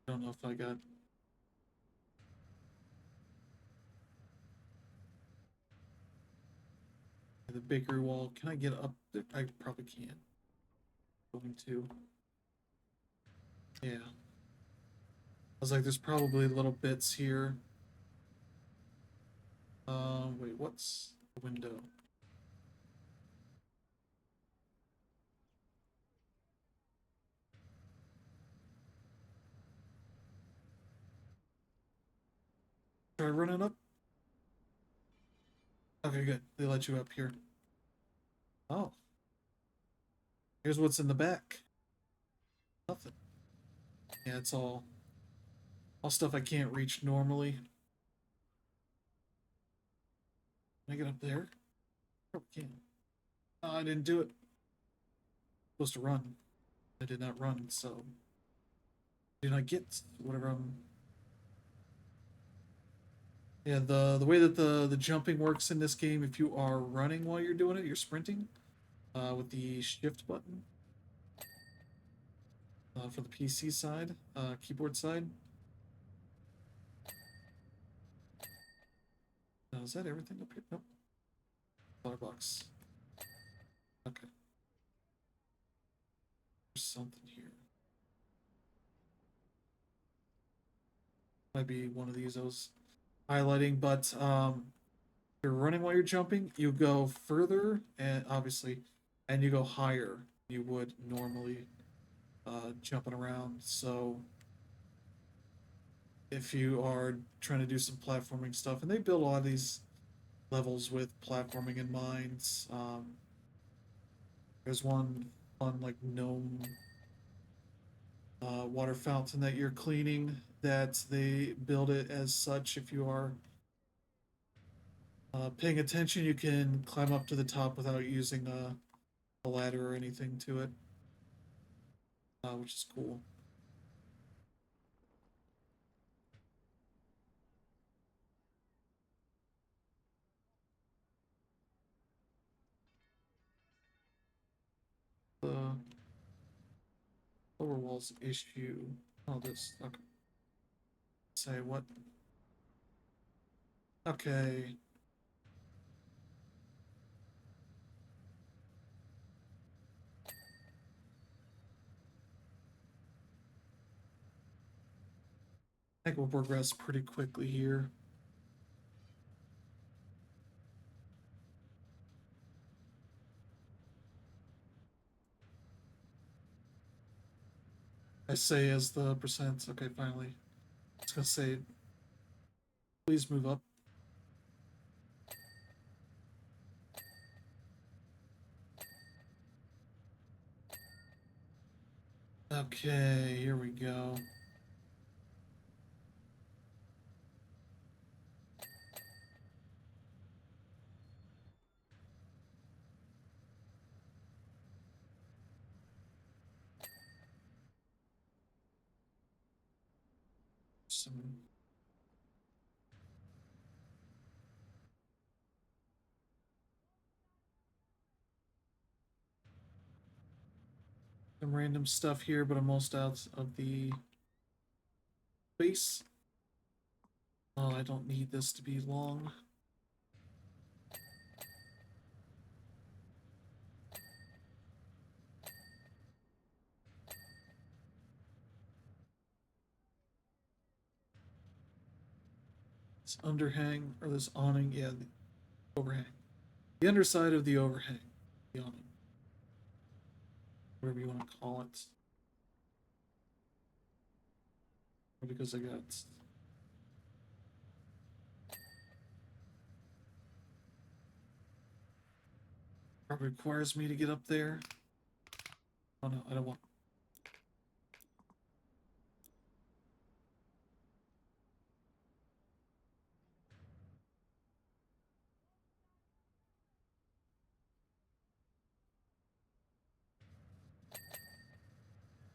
I don't know if I got the bakery wall. Can I get up there? I probably can't. Going to. Yeah. I was like, there's probably little bits here. Wait, what's the window? Try running up? Okay, good. They let you up here. Oh, here's what's in the back. Nothing. Yeah, it's all stuff I can't reach normally. Can I get up there? Probably can. Oh, I didn't do it. Supposed to run. I did not run, so did I get whatever I'm. Yeah, the way that the jumping works in this game, if you are running while you're doing it, you're sprinting with the shift button for the PC side, keyboard side. Is that everything up here? Nope. Color box. Okay. There's something here. Might be one of these I was highlighting, but if you're running while you're jumping, you go further and obviously, and you go higher than you would normally jumping around. So if you are trying to do some platforming stuff, and they build a lot of these levels with platforming in mind. There's one on like gnome water fountain that you're cleaning that they build it as such. If you are paying attention, you can climb up to the top without using a ladder or anything to it, which is cool. overwalls issue. Oh, this. Okay. Say what? Okay. I think we'll progress pretty quickly here. I say as the percent. Okay, finally. I was gonna say, please move up. Okay, here we go. Some random stuff here, but I'm almost out of the space. Oh, I don't need this to be long. This underhang or this awning, yeah, the overhang. The underside of the overhang, the awning, whatever you want to call it. Because I got probably requires me to get up there. Oh no, I don't want.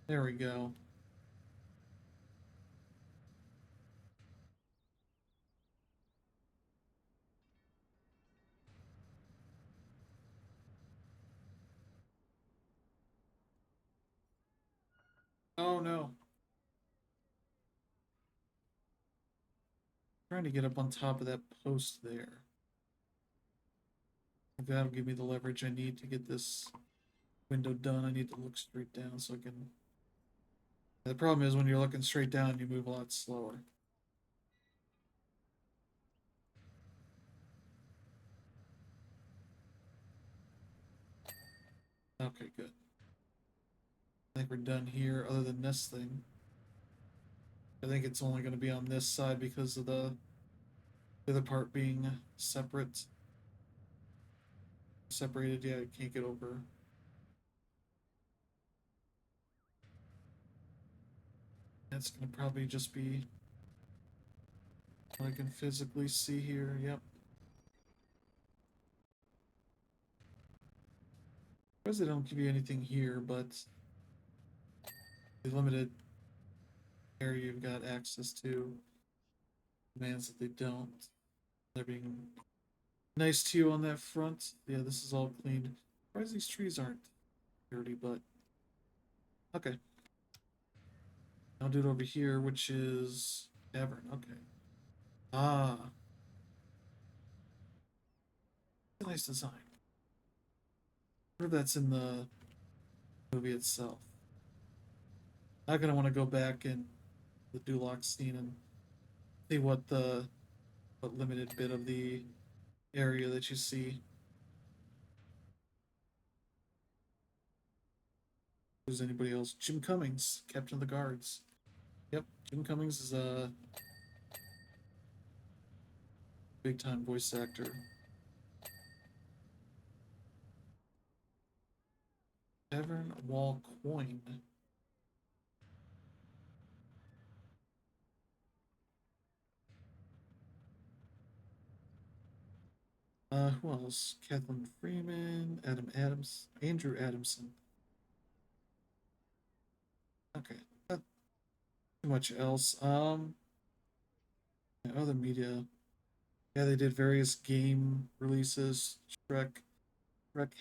There we go. Oh no. Trying to get up on top of that post there. That'll give me the leverage I need to get this window done. I need to look straight down so I can. The problem is when you're looking straight down, you move a lot slower. Okay, good. I think we're done here, other than this thing. I think it's only going to be on this side because of the other part being separate. Separated, yeah, I can't get over. That's going to probably just be what I can physically see here. Yep. Because they don't give you anything here, but the limited area you've got access to commands that they don't. They're being nice to you on that front. Yeah, this is all cleaned. Surprised these trees aren't dirty, but okay. I'll do it over here, which is cavern. Okay. Ah, nice design. I wonder if that's in the movie itself. I'm gonna want to go back in the Duloc scene and see what limited bit of the area that you see. Who's anybody else? Jim Cummings, Captain of the Guards. Yep, Jim Cummings is a big time voice actor. Tavern Wall Coin. Who else? Kathleen Freeman, Adam Adams, Andrew Adamson. Okay, not too much else. Other media. Yeah, they did various game releases. Shrek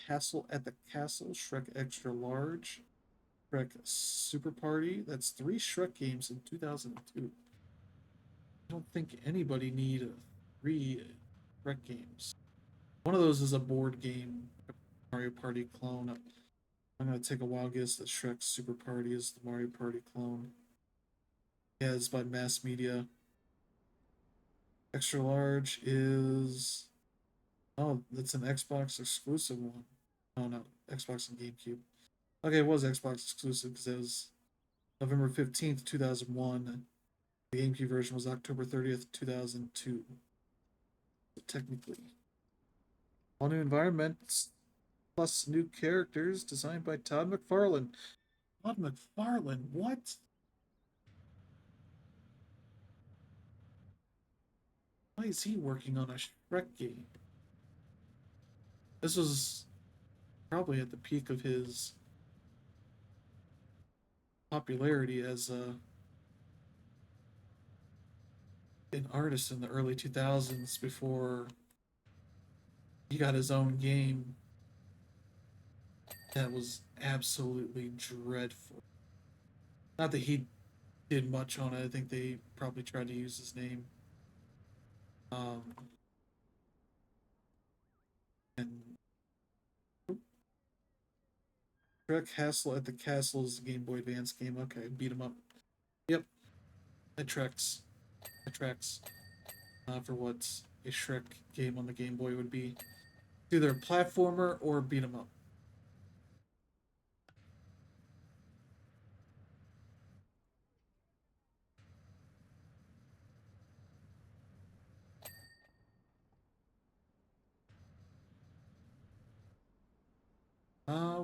Castle at the Castle, Shrek Extra Large. Shrek Super Party. That's 3 Shrek games in 2002. I don't think anybody need 3 Shrek games. One of those is a board game, Mario Party clone. I'm gonna take a wild guess that Shrek Super Party is the Mario Party clone. Yeah, it's by Mass Media. Extra large is, oh, that's an Xbox exclusive one. Oh no, Xbox and GameCube. Okay, it was Xbox exclusive because it was November 15th, 2001. The GameCube version was October 30th, 2002. So technically, all new environments plus new characters designed by Todd McFarlane. Todd McFarlane, what? Why is he working on a Shrek game? This was probably at the peak of his popularity as an artist in the early 2000s before he got his own game that was absolutely dreadful. Not that he did much on it. I think they probably tried to use his name. Um, and Shrek Hassle at the Castle is a Game Boy Advance game. Okay, beat him up. Yep, it tracks. It tracks for what a Shrek game on the Game Boy would be. It's either a platformer or beat 'em up.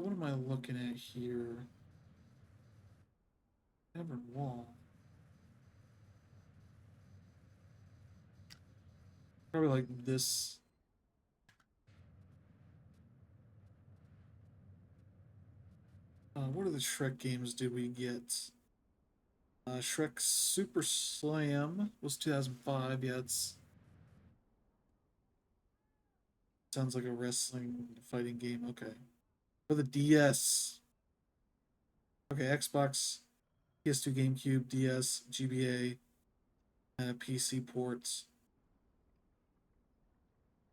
What am I looking at here? Cavern Wall. Probably like this. What are the Shrek games did we get? Shrek Super Slam was 2005. Yeah, it's sounds like a wrestling fighting game. Okay. For the DS. Okay, Xbox, PS2, GameCube, DS, GBA, and PC ports.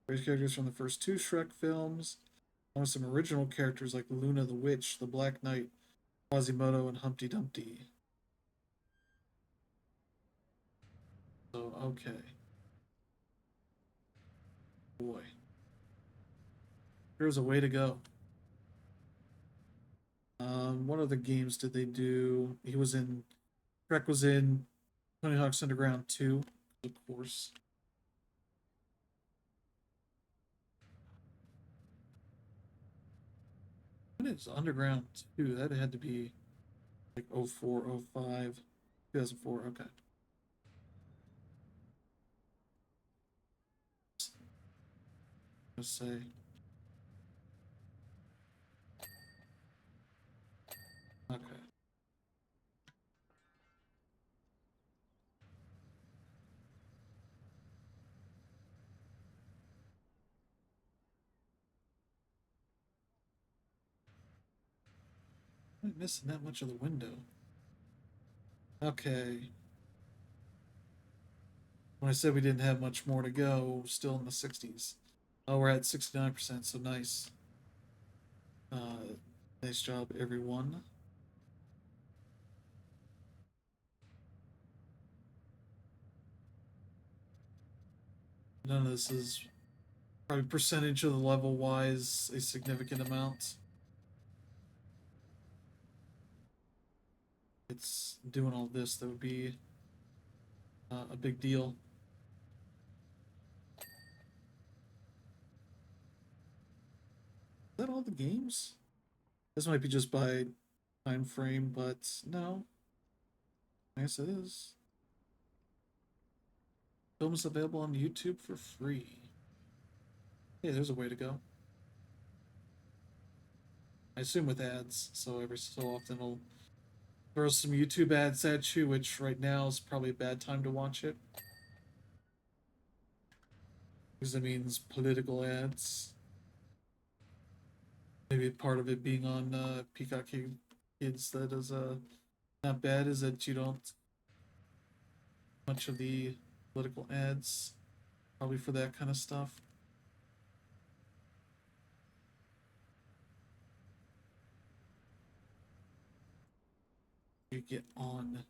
Various characters from the first 2 Shrek films, along with some original characters like Luna the Witch, the Black Knight, Quasimodo, and Humpty Dumpty. So, okay. Boy. There's a way to go. What other games did they do? He was in, Shrek was in Tony Hawk's Underground 2, of course. When is Underground 2? That had to be like 04, 05, 2004. Okay. Let's say. Okay. I'm missing that much of the window. Okay. When I said we didn't have much more to go, we're still in the 60s. Oh, we're at 69%, so nice. Nice job, everyone. None of this is probably percentage of the level wise a significant amount. It's doing all this that would be a big deal. Is that all the games? This might be just by time frame, but no. I guess it is. Films available on YouTube for free. Hey, there's a way to go. I assume with ads, so every so often I'll throw some YouTube ads at you, which right now is probably a bad time to watch it. Because it means political ads. Maybe part of it being on Peacock kids that is not bad is that you don't much of the political ads probably for that kind of stuff. You get on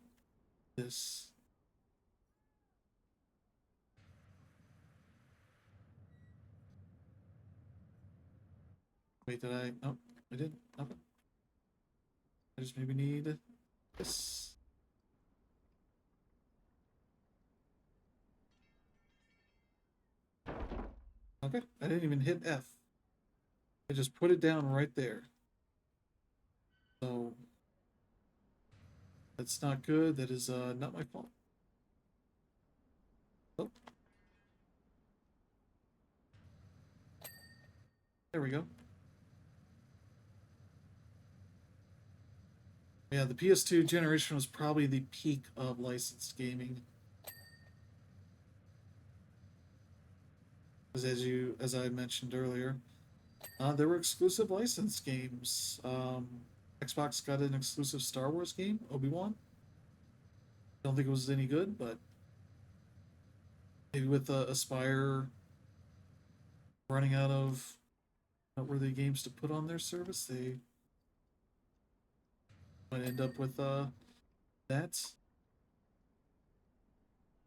this. Wait, did I? Nope, I didn't. Okay. I just maybe need this. Okay, I didn't even hit F. I just put it down right there. So that's not good. That is not my fault. Oh, there we go. Yeah, the PS2 generation was probably the peak of licensed gaming. Because as I mentioned earlier, there were exclusive licensed games. Xbox got an exclusive Star Wars game, Obi-Wan. Don't think it was any good, but maybe with Aspire running out of noteworthy games to put on their service, they might end up with that.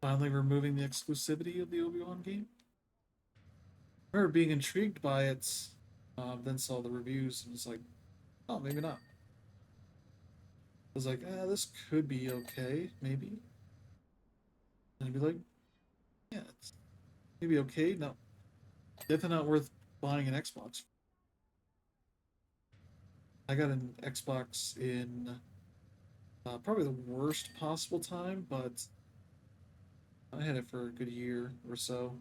Finally removing the exclusivity of the Obi-Wan game. I remember being intrigued by it, then saw the reviews and was like, oh, maybe not. I was like, this could be okay, maybe. And I'd be like, yeah, it's maybe okay. No, definitely not worth buying an Xbox. I got an Xbox in probably the worst possible time, but I had it for a good year or so.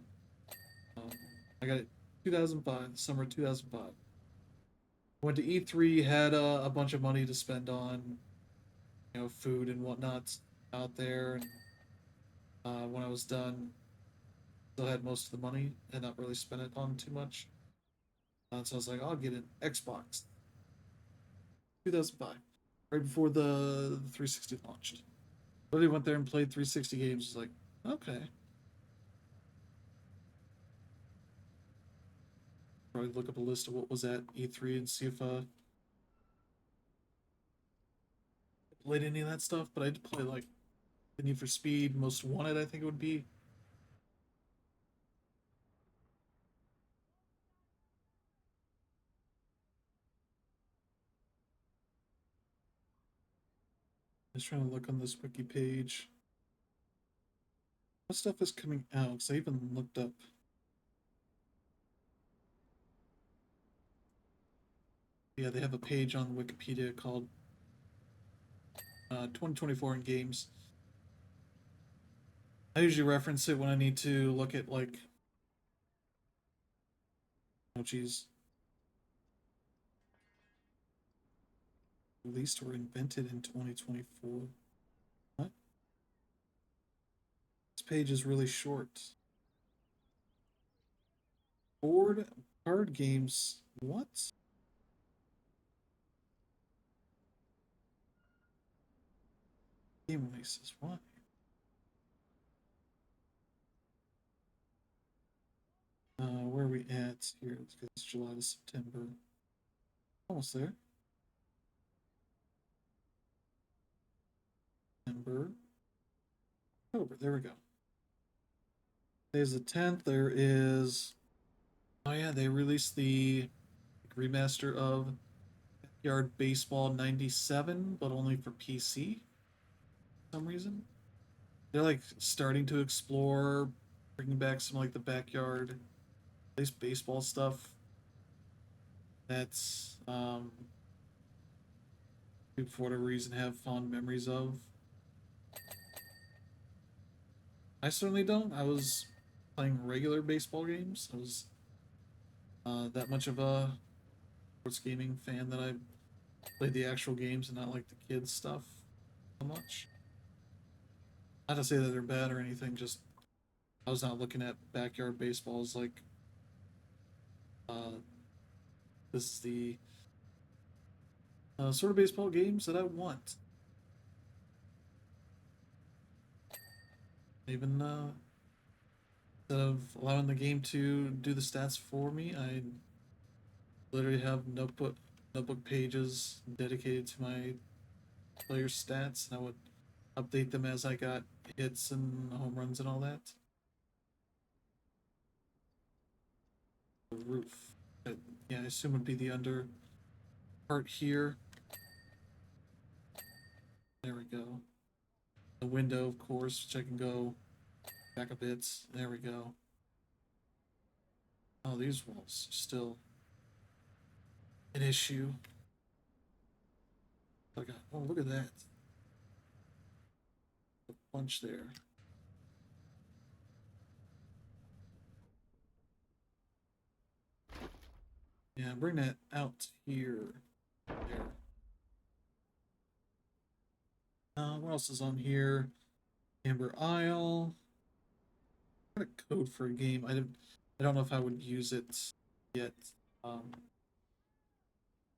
Um, I got it 2005, summer 2005. Went to E3, had a bunch of money to spend on, food and whatnot out there, and when I was done, still had most of the money and not really spent it on too much. So I was like, I'll get an Xbox. 2005, right before the 360 launched. Literally went there and played 360 games. Was like, okay. Probably look up a list of what was at E3 and see if I played any of that stuff. But I did play like the Need for Speed, Most Wanted, I think it would be. Just trying to look on this wiki page. What stuff is coming out? Because I even looked up. Yeah, they have a page on Wikipedia called 2024 in games. I usually reference it when I need to look at like, oh geez, released or invented in 2024. What? This page is really short. Board card games. What? Game releases. Why? Where are we at here? It's July to September. Almost there. September. October. There we go. Today's the 10th. There is. Oh yeah, they released the remaster of Backyard Baseball '97, but only for PC. For some reason, they're like starting to explore bringing back some like the backyard, at least baseball stuff. That's for whatever reason have fond memories of. I certainly don't. I was playing regular baseball games. I was that much of a sports gaming fan that I played the actual games and not like the kids stuff so much. Not to say that they're bad or anything, just I was not looking at backyard baseball as like uh, this is the Sort of baseball games that I want. Even instead of allowing the game to do the stats for me, I literally have notebook pages dedicated to my player stats, and I would update them as I got hits and home runs and all that. The roof, but, yeah, I assume would be the under part here. There we go. The window, of course, which I can go back a bit. There we go. Oh, these walls are still an issue. I got, oh, look at that. A bunch there. Yeah, bring that out here. There. What else is on here? Amber Isle. What a code for a game. I don't know if I would use it yet. I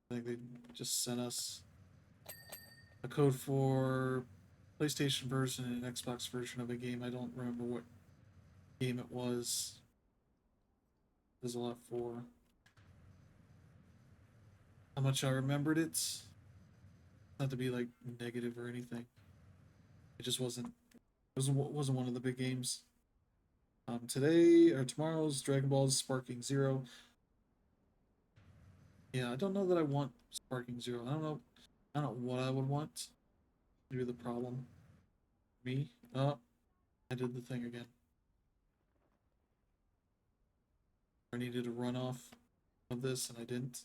think they just sent us a code for PlayStation version and an Xbox version of a game. I don't remember what game it was. There's a lot for how much I remembered it. Not to be like negative or anything. It just wasn't. Wasn't one of the big games. Today or tomorrow's Dragon Ball's Sparking Zero. Yeah, I don't know that I want Sparking Zero. I don't know. I don't know what I would want. Maybe the problem. Me? Oh, I did the thing again. I needed a runoff of this and I didn't.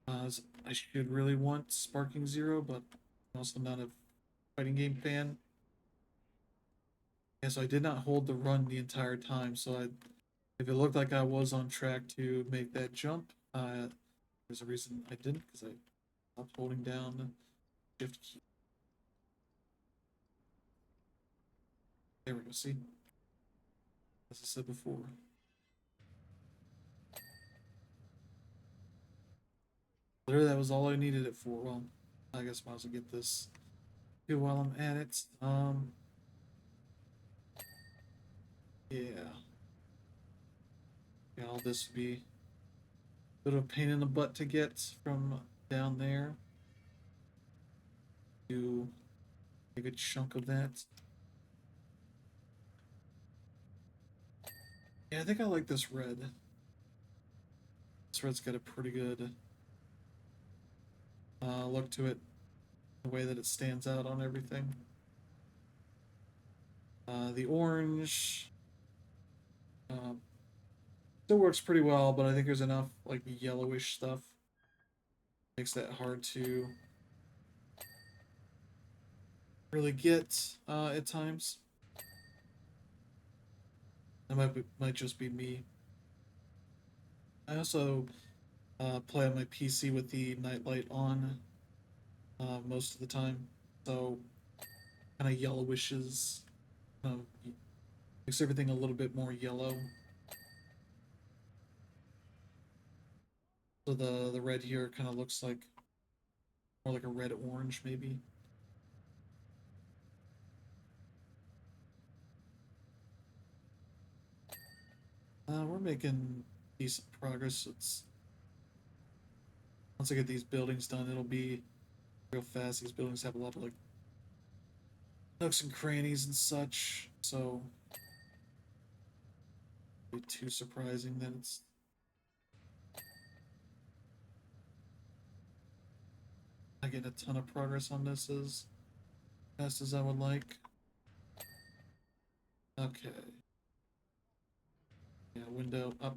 I should really want Sparking Zero, but I'm also not a fighting game fan. Yeah, so I did not hold the run the entire time. So if it looked like I was on track to make that jump, there's a reason I didn't because I stopped holding down the shift key. There we go. See, as I said before. Literally, that was all I needed it for. Well, I guess I might as well get this too while I'm at it. Yeah. Yeah, all this would be a bit of a pain in the butt to get from down there to a good chunk of that. Yeah, I think I like this red. This red's got a pretty good look to it, the way that it stands out on everything. The orange um, still works pretty well, but I think there's enough like yellowish stuff makes that hard to really get at times. That might just be me. I also play on my PC with the nightlight on most of the time, so kind of yellowishes. Makes everything a little bit more yellow. So the red here kind of looks like more like a red orange maybe. We're making decent progress. It's once I get these buildings done, it'll be real fast. These buildings have a lot of like nooks and crannies and such, so be too surprising that it's I get a ton of progress on this as fast as I would like. Okay. Yeah, window up.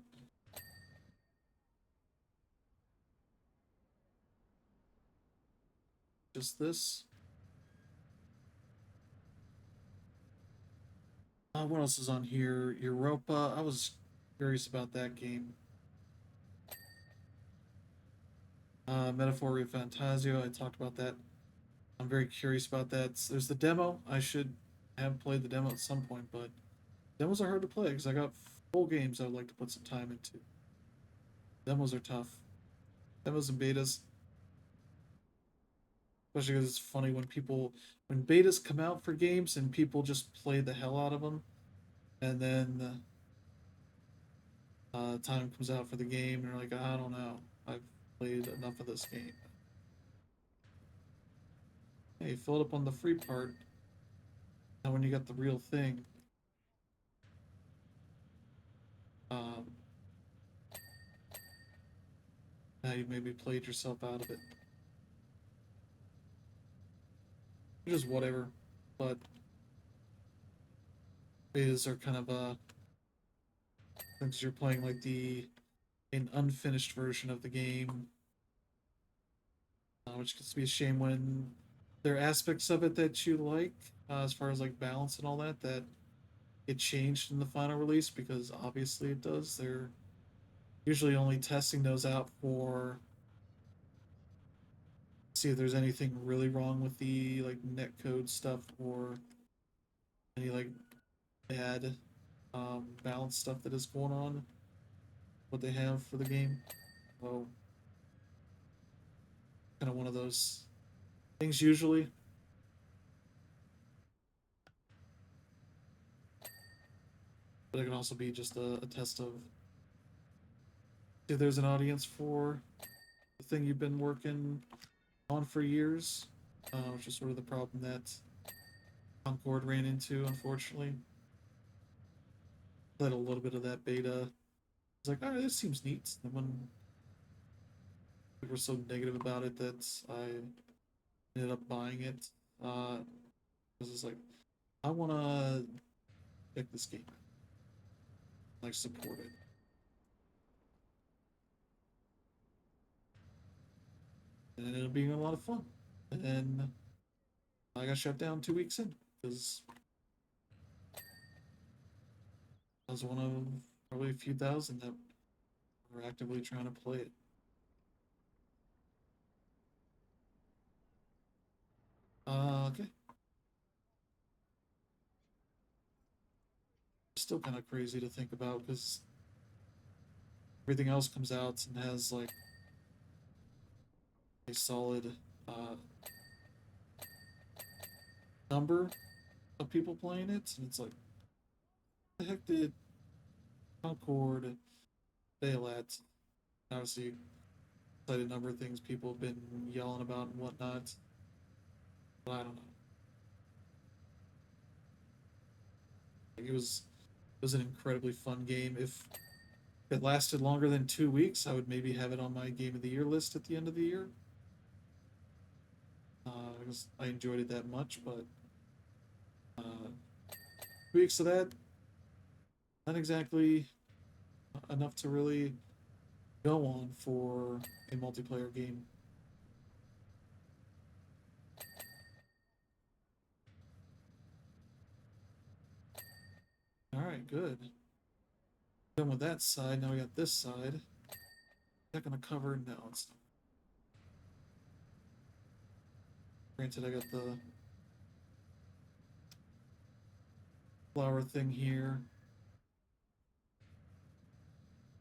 Just this. What else is on here? Europa. I was curious about that game. Metaphoria Fantasio. I talked about that. I'm very curious about that. There's the demo. I should have played the demo at some point, but demos are hard to play because I got Full games I would like to put some time into. Demos are tough. Demos and betas, especially because it's funny when betas come out for games and people just play the hell out of them, and then time comes out for the game and you're like, I don't know, I've played enough of this game. Hey, fill it up on the free part. Now when you got the real thing, um, now you maybe played yourself out of it. Just whatever. But betas are kind of since you're playing like the an unfinished version of the game, which gets to be a shame when there are aspects of it that you like, as far as like balance and all that, that it changed in the final release because obviously it does. They're usually only testing those out for see if there's anything really wrong with the like netcode stuff or any like bad balance stuff that is going on. What they have for the game. So kind of one of those things usually. But it can also be just a test of if there's an audience for the thing you've been working on for years, which is sort of the problem that Concord ran into, unfortunately. Played a little bit of that beta. It's like, all right, this seems neat. And when people were so negative about it that I ended up buying it, because it's like, I want to check this game out, like support it. And it ended up being a lot of fun. And then I got shut down 2 weeks in because I was one of probably a few thousand that were actively trying to play it. Okay. Still kind of crazy to think about because everything else comes out and has like a solid uh, number of people playing it, and it's like, the heck did Concord fail at? Obviously, cited a number of things people have been yelling about and whatnot, but I don't know. Like, it was an incredibly fun game. If it lasted longer than 2 weeks, I would maybe have it on my game of the year list at the end of the year. Because I enjoyed it that much, but 2 weeks of that, not exactly enough to really go on for a multiplayer game. All right, good. Done with that side. Now we got this side. Is that gonna cover? No, it's not. Granted, I got the flower thing here.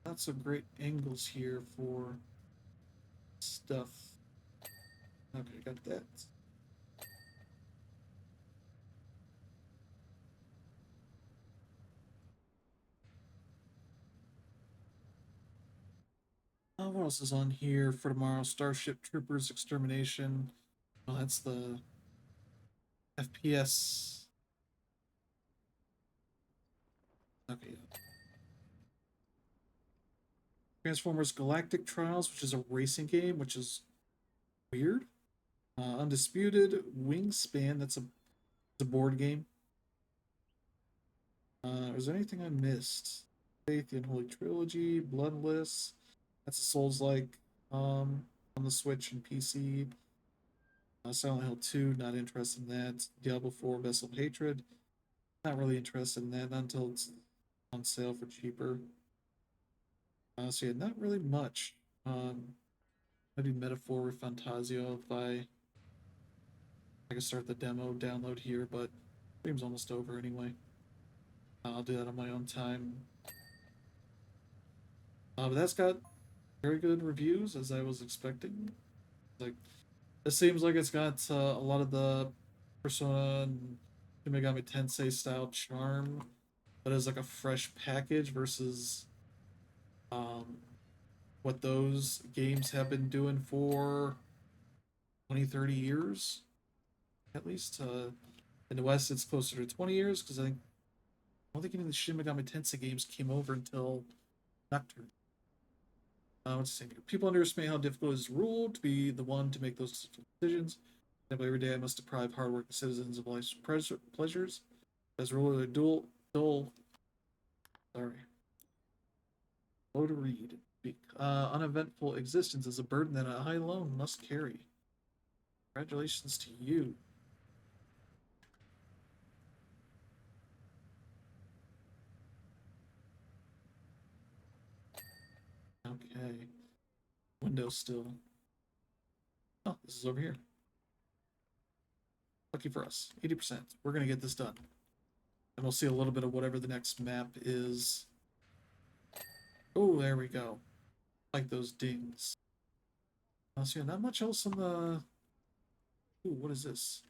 Not so great angles here for stuff. Okay, got that. What else is on here for tomorrow? Starship Troopers Extermination. Oh, that's the FPS. Okay. Transformers Galactic Trials, which is a racing game, which is weird. Undisputed Wingspan. It's a board game. Is there anything I missed? Faith, the Unholy Trilogy, Bloodless. That's a Souls like on the Switch and PC. Silent Hill 2, not interested in that. Diablo 4, Vessel of Hatred. Not really interested in that, not until it's on sale for cheaper. So yeah, not really much. Maybe Metaphor or Fantasio if I can start the demo download here, but stream's almost over anyway. I'll do that on my own time. But that's got very good reviews as I was expecting. Like it seems like it's got a lot of the Persona and Shin Megami Tensei style charm, but as like a fresh package versus um, what those games have been doing for 20, 30 years at least. In the West, it's closer to 20 years because I don't think any of the Shin Megami Tensei games came over until Nocturne. What's saying here? People underestimate how difficult it is to rule, to be the one to make those decisions. Every day I must deprive hardworking citizens of life's pleasures. As ruler of dual, sorry, slow to read. Uneventful existence is a burden that a high loan must carry. Congratulations to you. Okay. Windows still. Oh, this is over here. Lucky for us. 80%. We're going to get this done. And we'll see a little bit of whatever the next map is. Oh, there we go. Like those dings. So yeah, not much else on the... Ooh, what is this?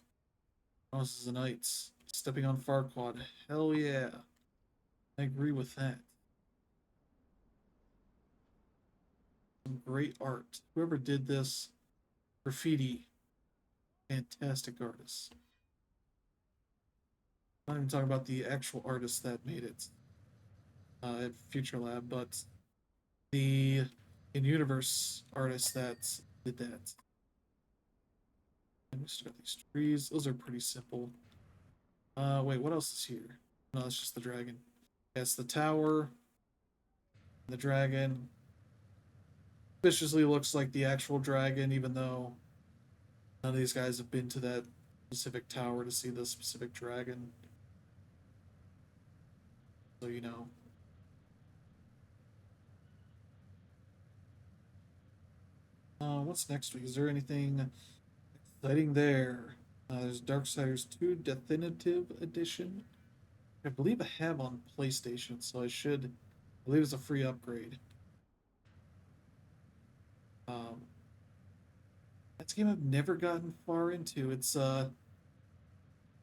Oh, this is the Knights. Stepping on Farquad. Hell yeah. I agree with that. Some great art. Whoever did this, graffiti, fantastic artists. I'm not even talking about the actual artist that made it at Future Lab, but the in-universe artist that did that. And we still got these trees. Those are pretty simple. Wait, what else is here? No, it's just the dragon. Yeah, it's the tower, the dragon. Viciously looks like the actual dragon, even though none of these guys have been to that specific tower to see the specific dragon. So you know. What's next week? Is there anything exciting there? There's Darksiders 2 Definitive Edition. I believe I have on PlayStation, so I believe it's a free upgrade. Um, that's a game I've never gotten far into. It's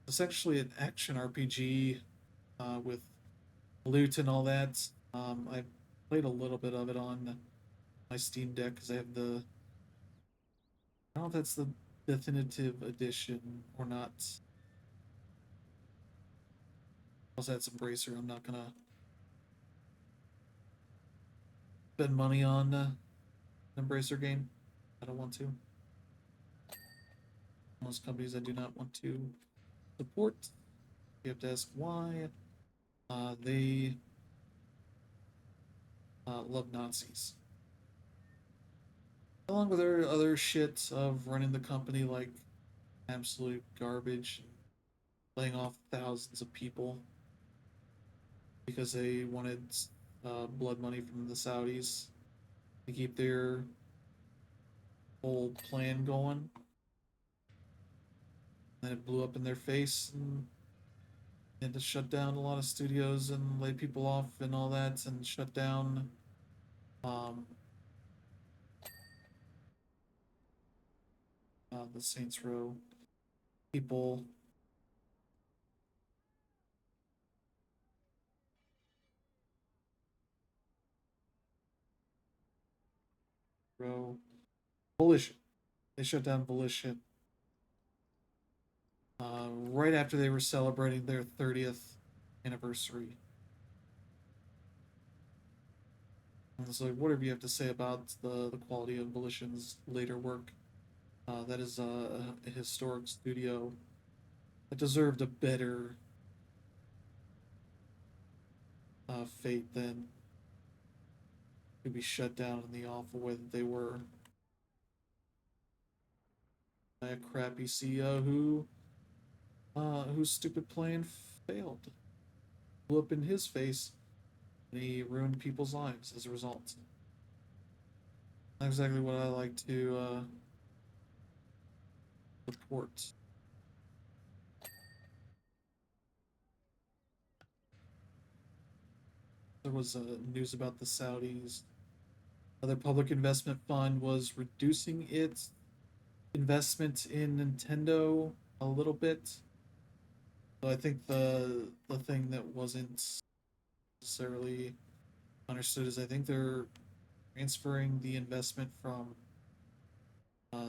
essentially an action RPG with loot and all that. I played a little bit of it on my Steam Deck because I have the. I don't know if that's the definitive edition or not. Also, that's Embracer. I'm not gonna spend money on an Embracer game. I don't want to. Most companies I do not want to support. You have to ask why. They love Nazis. Along with their other shit of running the company like absolute garbage, laying off thousands of people because they wanted blood money from the Saudis to keep their whole plan going. And it blew up in their face and had to shut down a lot of studios and lay people off and all that and shut down um, the Saints Row people. Row Volition. They shut down Volition right after they were celebrating their 30th anniversary. And so, whatever you have to say about the quality of Volition's later work, that is a historic studio that deserved a better fate than to be shut down in the awful way that they were by a crappy CEO whose stupid plan failed, blew up in his face, and he ruined people's lives as a result. Not exactly what I like to report. There was news about the Saudis. Other public investment fund was reducing its investment in Nintendo a little bit. So I think the thing that wasn't necessarily understood is I think they're transferring the investment from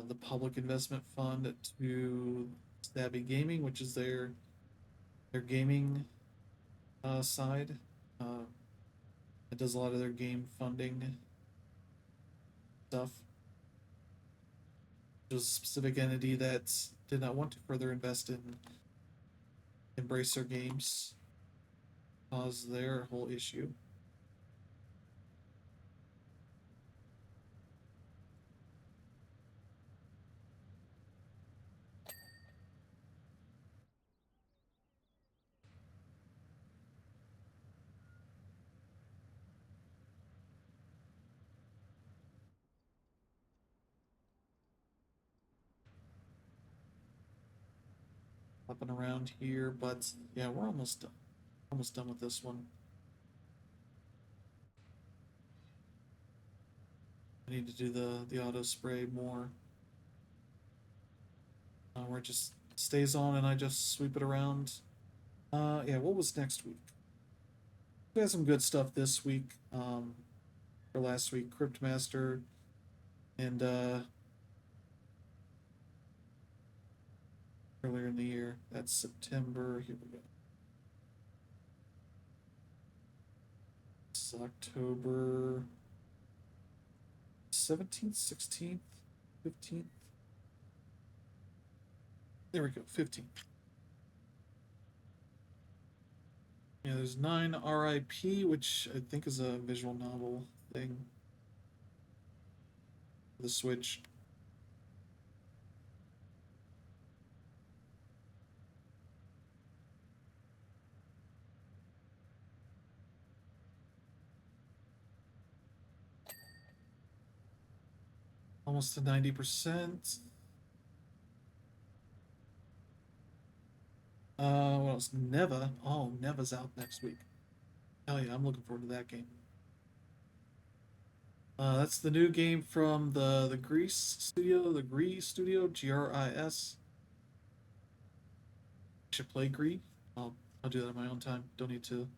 the public investment fund to Stabby Gaming, which is their gaming side. Uh, it does a lot of their game funding stuff. It was a specific entity that did not want to further invest in Embracer Games, caused their whole issue. Hopping around here, but yeah, we're almost done with this one. I need to do the auto spray more. Where it just stays on and I just sweep it around. Yeah, what was next week? We had some good stuff this week. For last week, Cryptmaster and earlier in the year. That's September. Here we go. It's October 17th, 16th, 15th. There we go, 15th. Yeah, there's 9 RIP, which I think is a visual novel thing. The Switch. Almost to 90%. What else? Neva. Oh, Neva's out next week. Hell yeah, I'm looking forward to that game. That's the new game from the Greece studio, the Greece studio, GRIS. Should play Greece. I'll do that on my own time. Don't need to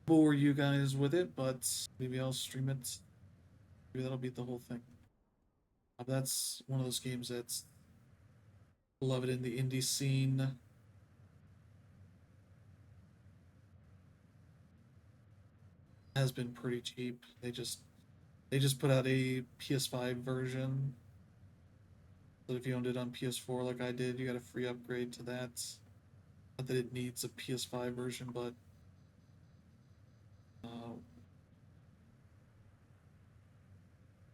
bore you guys with it, but maybe I'll stream it. Maybe that'll be the whole thing. That's one of those games that's beloved in the indie scene. Has been pretty cheap. They just put out a PS5 version. So if you owned it on PS4 like I did, you got a free upgrade to that. Not that it needs a PS5 version, but uh,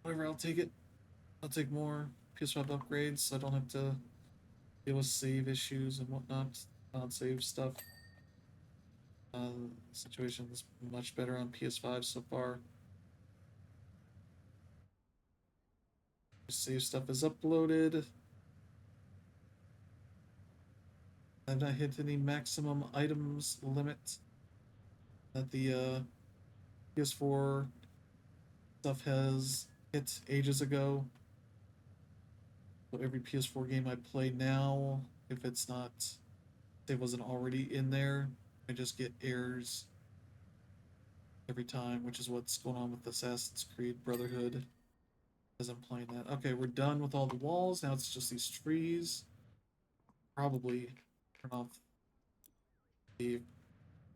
whatever, I'll take it. I'll take more PS5 upgrades so I don't have to deal with save issues and whatnot, non-save stuff. Situation's much better on PS5 so far. Save stuff is uploaded. I've not hit any maximum items limit that the PS4 stuff has hit ages ago. So every PS4 game I play now, if it wasn't already in there, I just get errors every time, which is what's going on with Assassin's Creed Brotherhood as I'm playing that. Okay, we're done with all the walls. Now it's just these trees. Probably turn off the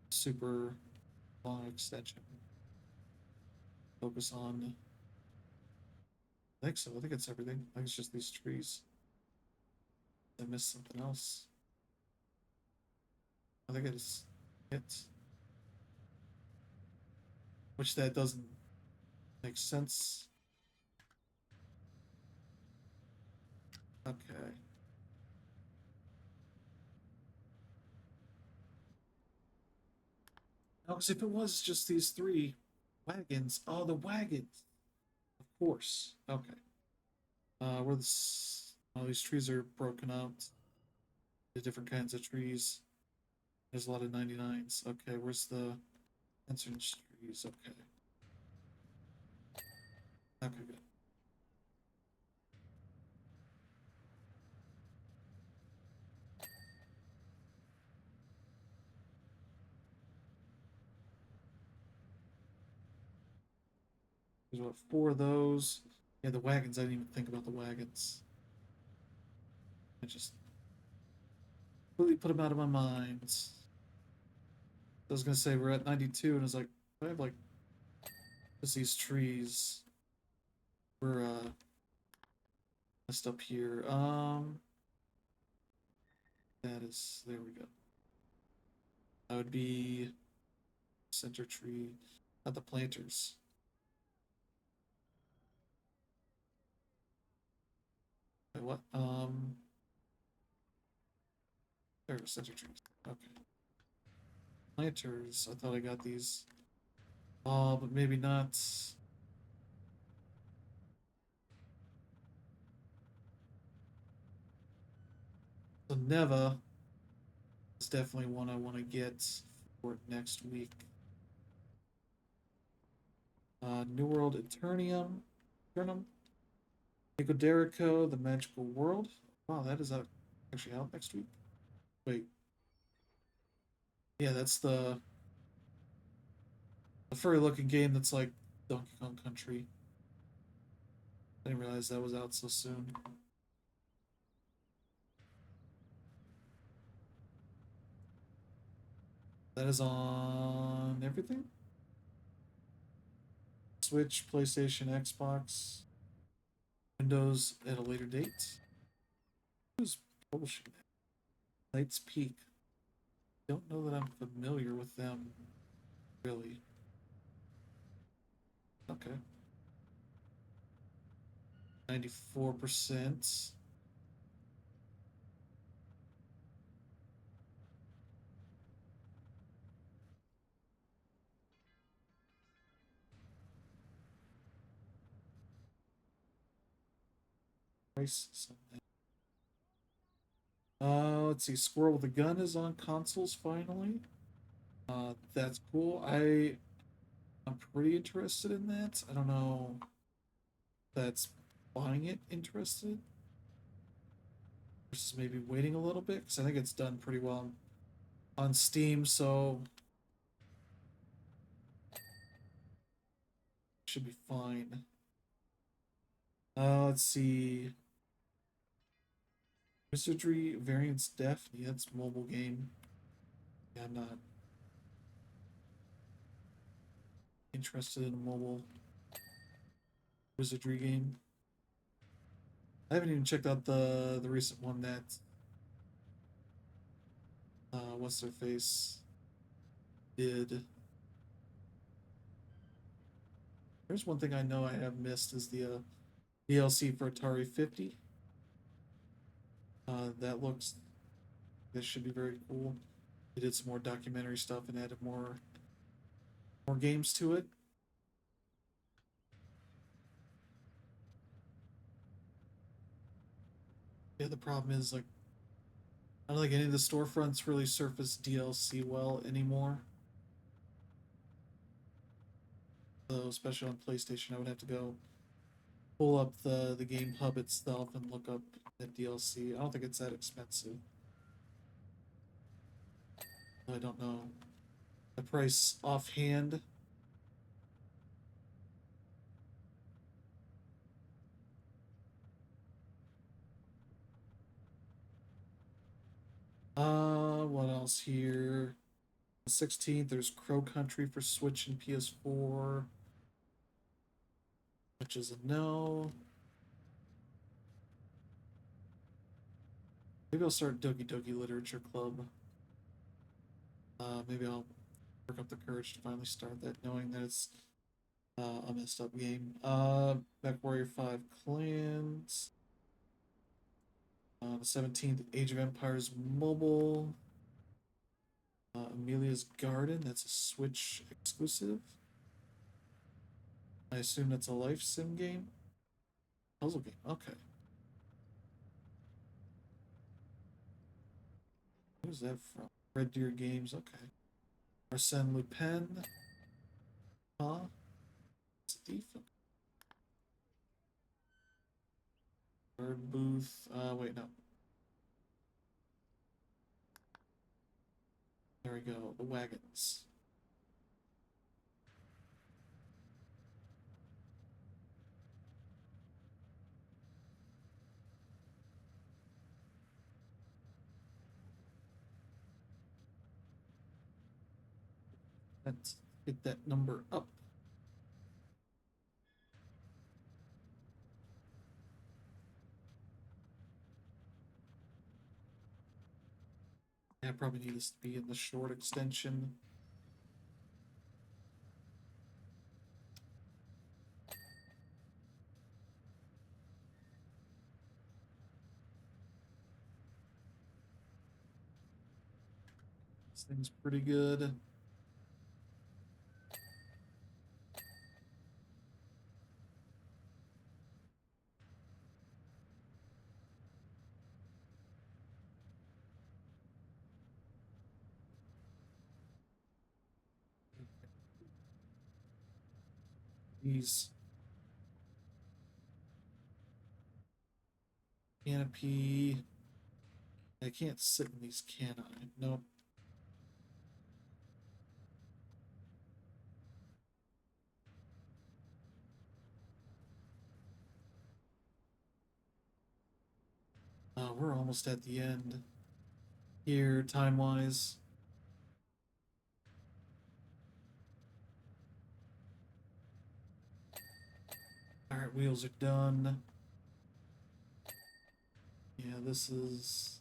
super long extension. Focus on. I think so. I think it's everything. I think it's just these trees. I missed something else. I think it's it. Which that doesn't make sense. Okay. No, because if it was just these three wagons, oh, the wagons, of course. Okay. Where this, all these trees are broken out. The different kinds of trees. There's a lot of 99s. Okay, where's the entrance trees? Okay. Okay, good. There's what, four of those. Yeah, the wagons. I didn't even think about the wagons. I just completely put them out of my mind. I was gonna say we're at 92, and I was like, I have like just these trees. We're messed up here. That is, there we go. That would be center tree, not the planters. Wait, what? There, center trees. Okay. Planters. I thought I got these. Oh, but maybe not. So Neva is definitely one I want to get for next week. New World Eternium. Eternum. Nicoderico, the Magical World. Wow, that is actually out next week. Wait. Yeah, that's the furry looking game that's like Donkey Kong Country. I didn't realize that was out so soon. That is on everything? Switch, PlayStation, Xbox, Windows at a later date. Who's publishing that? Light's Peak. Don't know that I'm familiar with them, really. Okay. 94%. Price something. Let's see. Squirrel with a Gun is on consoles finally. That's cool. I'm pretty interested in that. I don't know if that's buying it interested versus maybe waiting a little bit because I think it's done pretty well on Steam, so should be fine. Let's see. Wizardry Variants Daphne. That's a mobile game. Yeah, I'm not interested in a mobile wizardry game. I haven't even checked out the recent one that what's their face did. There's one thing I know I have missed is the DLC for Atari 50. That looks This should be very cool. They did some more documentary stuff and added more games to it. Yeah, the problem is like I don't think any of the storefronts really surface DLC well anymore. So especially on PlayStation, I would have to go pull up the game hub itself and look up that DLC. I don't think it's that expensive. I don't know the price offhand. What else here? The 16th, there's Crow Country for Switch and PS4, which is a no. Maybe I'll start Doki Doki Literature Club. Maybe I'll work up the courage to finally start that, knowing that it's a messed up game. Back Warrior 5 Clans. The 17th, Age of Empires Mobile. Amelia's Garden, that's a Switch exclusive. I assume that's a life sim game. Puzzle game, okay. Who's that from? Red Deer Games, okay. Arsène Lupin. Huh? Steve? Third booth. Wait, no. There we go. The wagons. Let's get that number up. Yeah, I probably need this to be in the short extension. This thing's pretty good. These canopy. I can't sit in these, can I? Nope. We're almost at the end here, time wise. All right, wheels are done. Yeah, this is.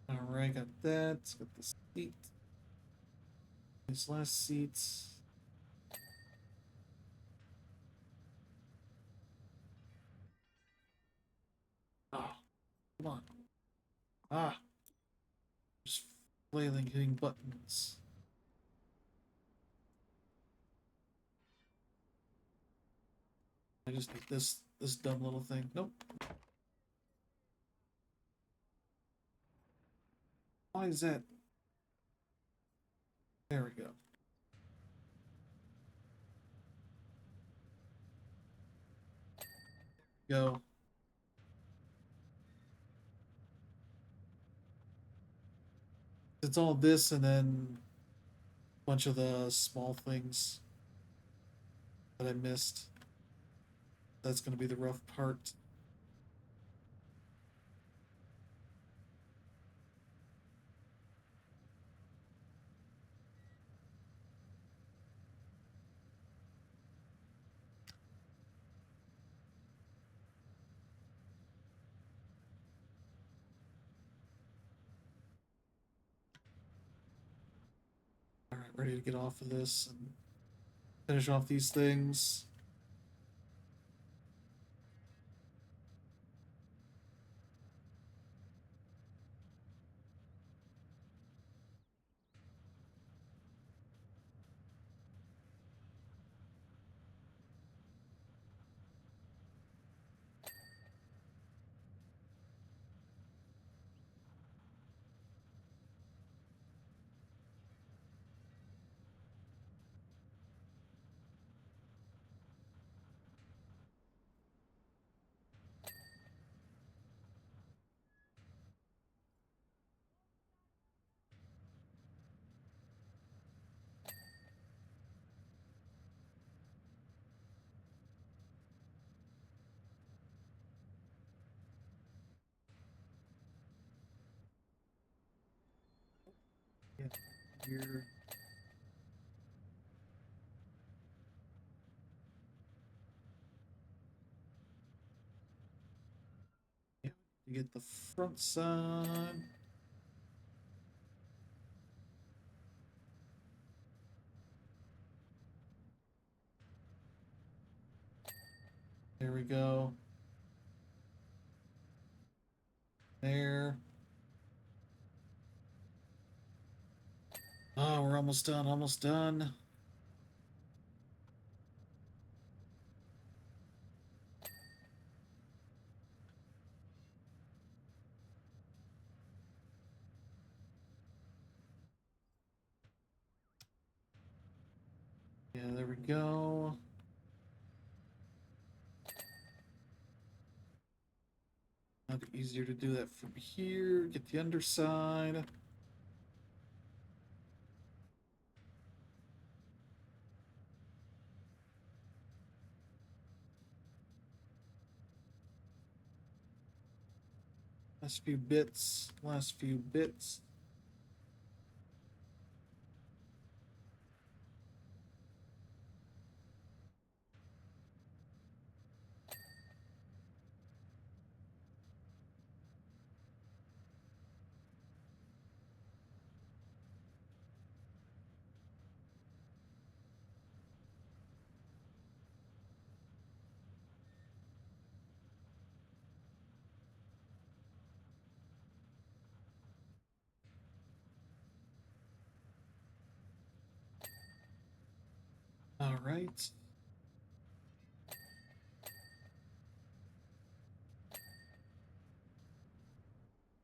All right, got that. Got the seat. These last seats. Oh, come on. Ah, just flailing, hitting buttons. I just need this dumb little thing. Nope. Why is that? There we go. Go. It's all this and then a bunch of the small things that I missed. That's going to be the rough part. All right, ready to get off of this and finish off these things. Yeah, here. Yeah, to get the front side. There we go. There. Oh, we're almost done, almost done. we go. Now it'd be easier to do that from here. Get the underside. Last few bits. Last few bits. All right. Is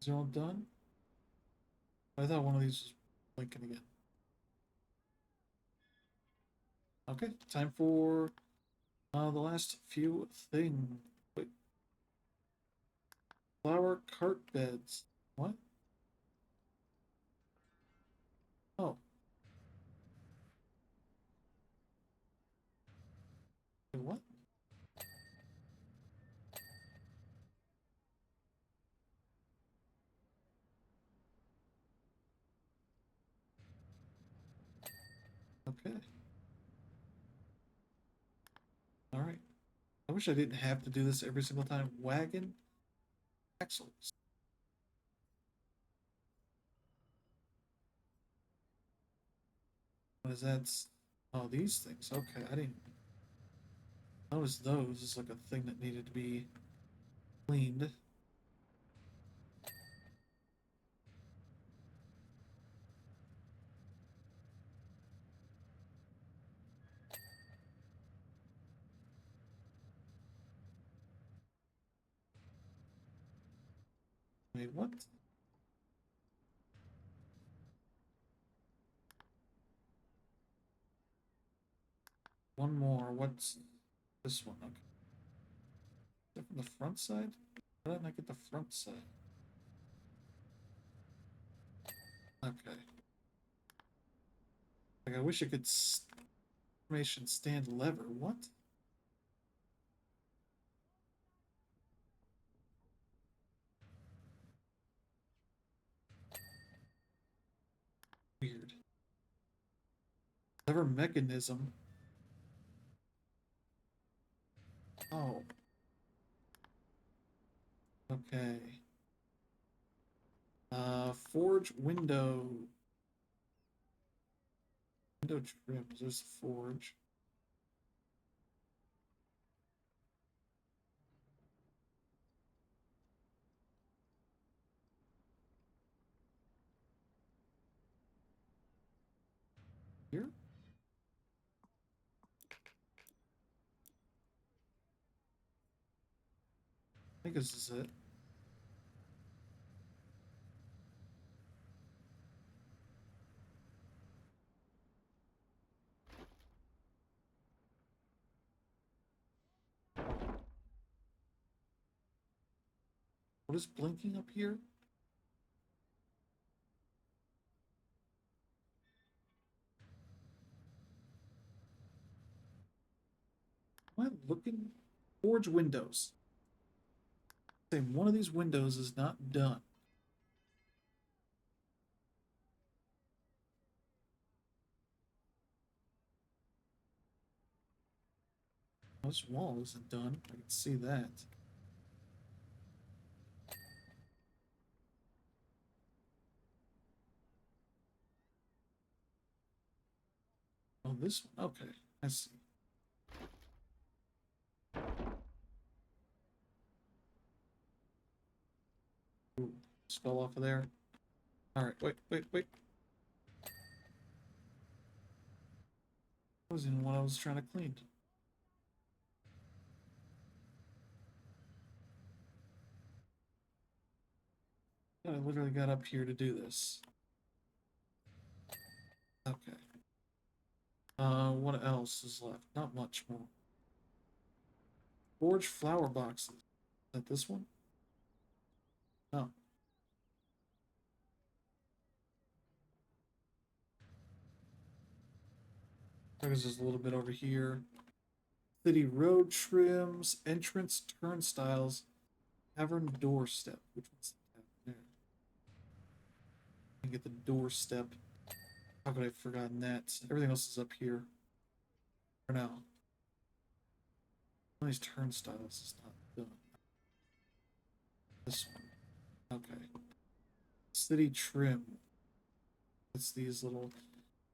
it all done? I thought one of these was blinking again. Okay, time for the last few things. Wait, flower cart beds. What? Oh, wait, what? Okay. All right. I wish I didn't have to do this every single time. Wagon axles. What is that? Oh, these things. Okay, I didn't notice those as like a thing that needed to be cleaned. Wait, what? One more. What's this one? Okay. Is that from the front side? Why didn't I get the front side? Okay. Like, I wish I could formation stand lever. What? Weird. Lever mechanism. Oh. Okay. Forge window. Window trims. There's the forge. Here? I think this is it. What is blinking up here? Am I looking? Forge windows. Saying one of these windows is not done. This wall isn't done. I can see that. Oh, this one. Okay, I see. Ooh, just fell off of there. All right, wait. That wasn't what I was trying to clean. I literally got up here to do this. Okay. What else is left? Not much more. Forge flower boxes. Is that this one? No. There's just a little bit over here. City road trims, entrance turnstiles, tavern doorstep. Which one's the tavern? There. Get the doorstep. How could I have forgotten that? Everything else is up here. For now. One of these turnstiles is not done. This one. Okay. City trim. It's these little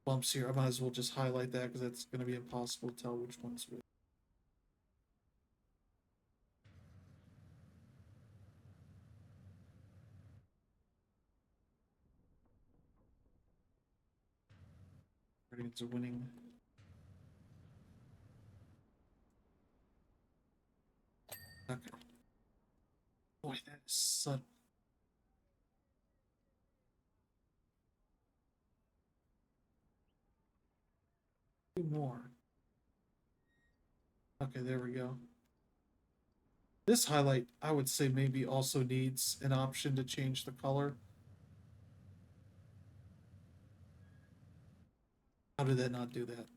bumps here. I might as well just highlight that because it's going to be impossible to tell which one's which. Guardians are winning. Okay. Boy, that is subtle. Two more. Okay, there we go. This highlight, I would say, maybe also needs an option to change the color. How did that not do that?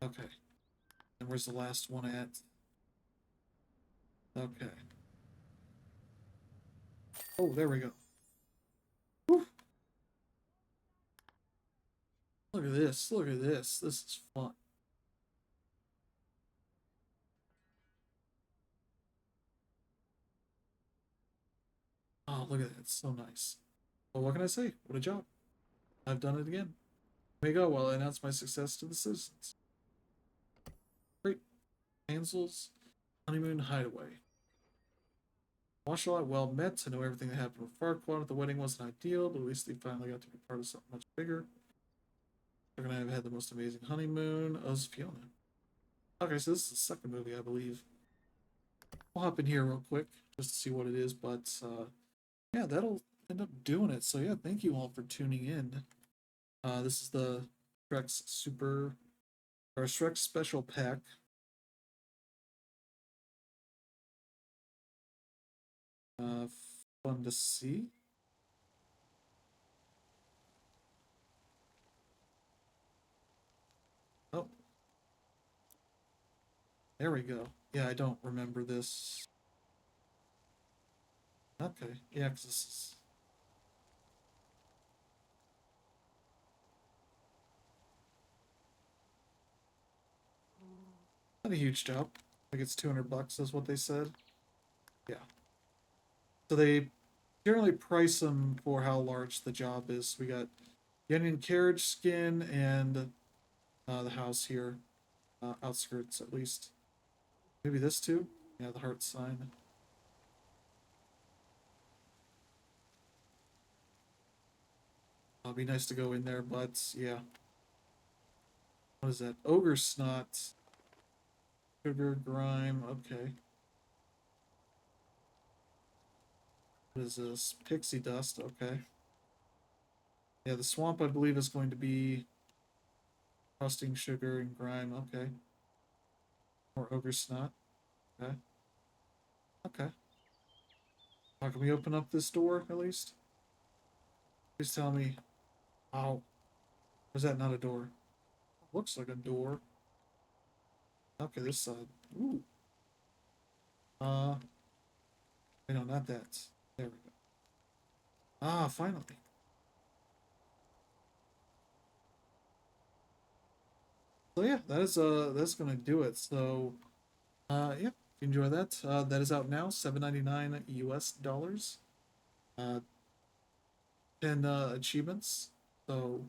Okay. And where's the last one at? Okay. Oh, there we go. Whew. Look at this. Look at this. This is fun. Oh, look at that. It's so nice. Well, what can I say? What a job. I've done it again. May go while I announce my success to the citizens. Great. Hansel's honeymoon hideaway. Martial art well met to know everything that happened with Farquaad. The wedding wasn't ideal, but at least they finally got to be part of something much bigger. They're gonna have had the most amazing honeymoon. Oh, it's Fiona. Okay, so this is the second movie, I believe. We'll hop in here real quick just to see what it is, but yeah, that'll end up doing it. So yeah, thank you all for tuning in. This is the Shrek's Super or Shrek Special Pack. Uh, Fun to see. Oh, there we go. Yeah, I don't remember this. Okay, yeah, because this is not a huge job. I think it's 200 bucks is what they said. Yeah. So they generally price them for how large the job is. We got the onion carriage skin and the house here, outskirts at least. Maybe this too. Yeah, the heart sign. It'd be nice to go in there, but yeah. What is that? Ogre snot. Sugar grime. Okay. What is this? Pixie dust. Okay. Yeah, the swamp I believe is going to be crusting sugar and grime. Okay. More ogre snot. Okay. Okay. How can we open up this door at least? Please tell me. Oh, was that not a door? Looks like a door. Okay, this side. Ooh. Uh, no, not that. There we go. Ah, finally. So yeah, that's gonna do it. So yeah, if you enjoy that, that is out now, $7.99 US dollars. 10 achievements. So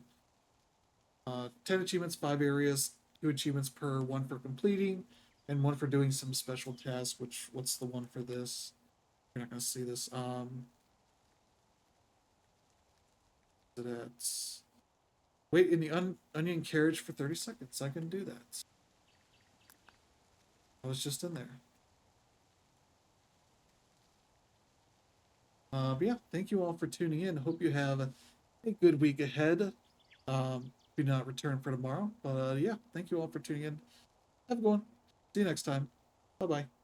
10 achievements, 5 areas, 2 achievements per one for completing, and one for doing some special tasks. Which what's the one for this? You're not gonna see this. That's wait in the onion carriage for 30 seconds. I can do that. I was just in there. But yeah, thank you all for tuning in. Hope you have a good week ahead. Be not return for tomorrow. But yeah, thank you all for tuning in. Have a good one. See you next time. Bye bye.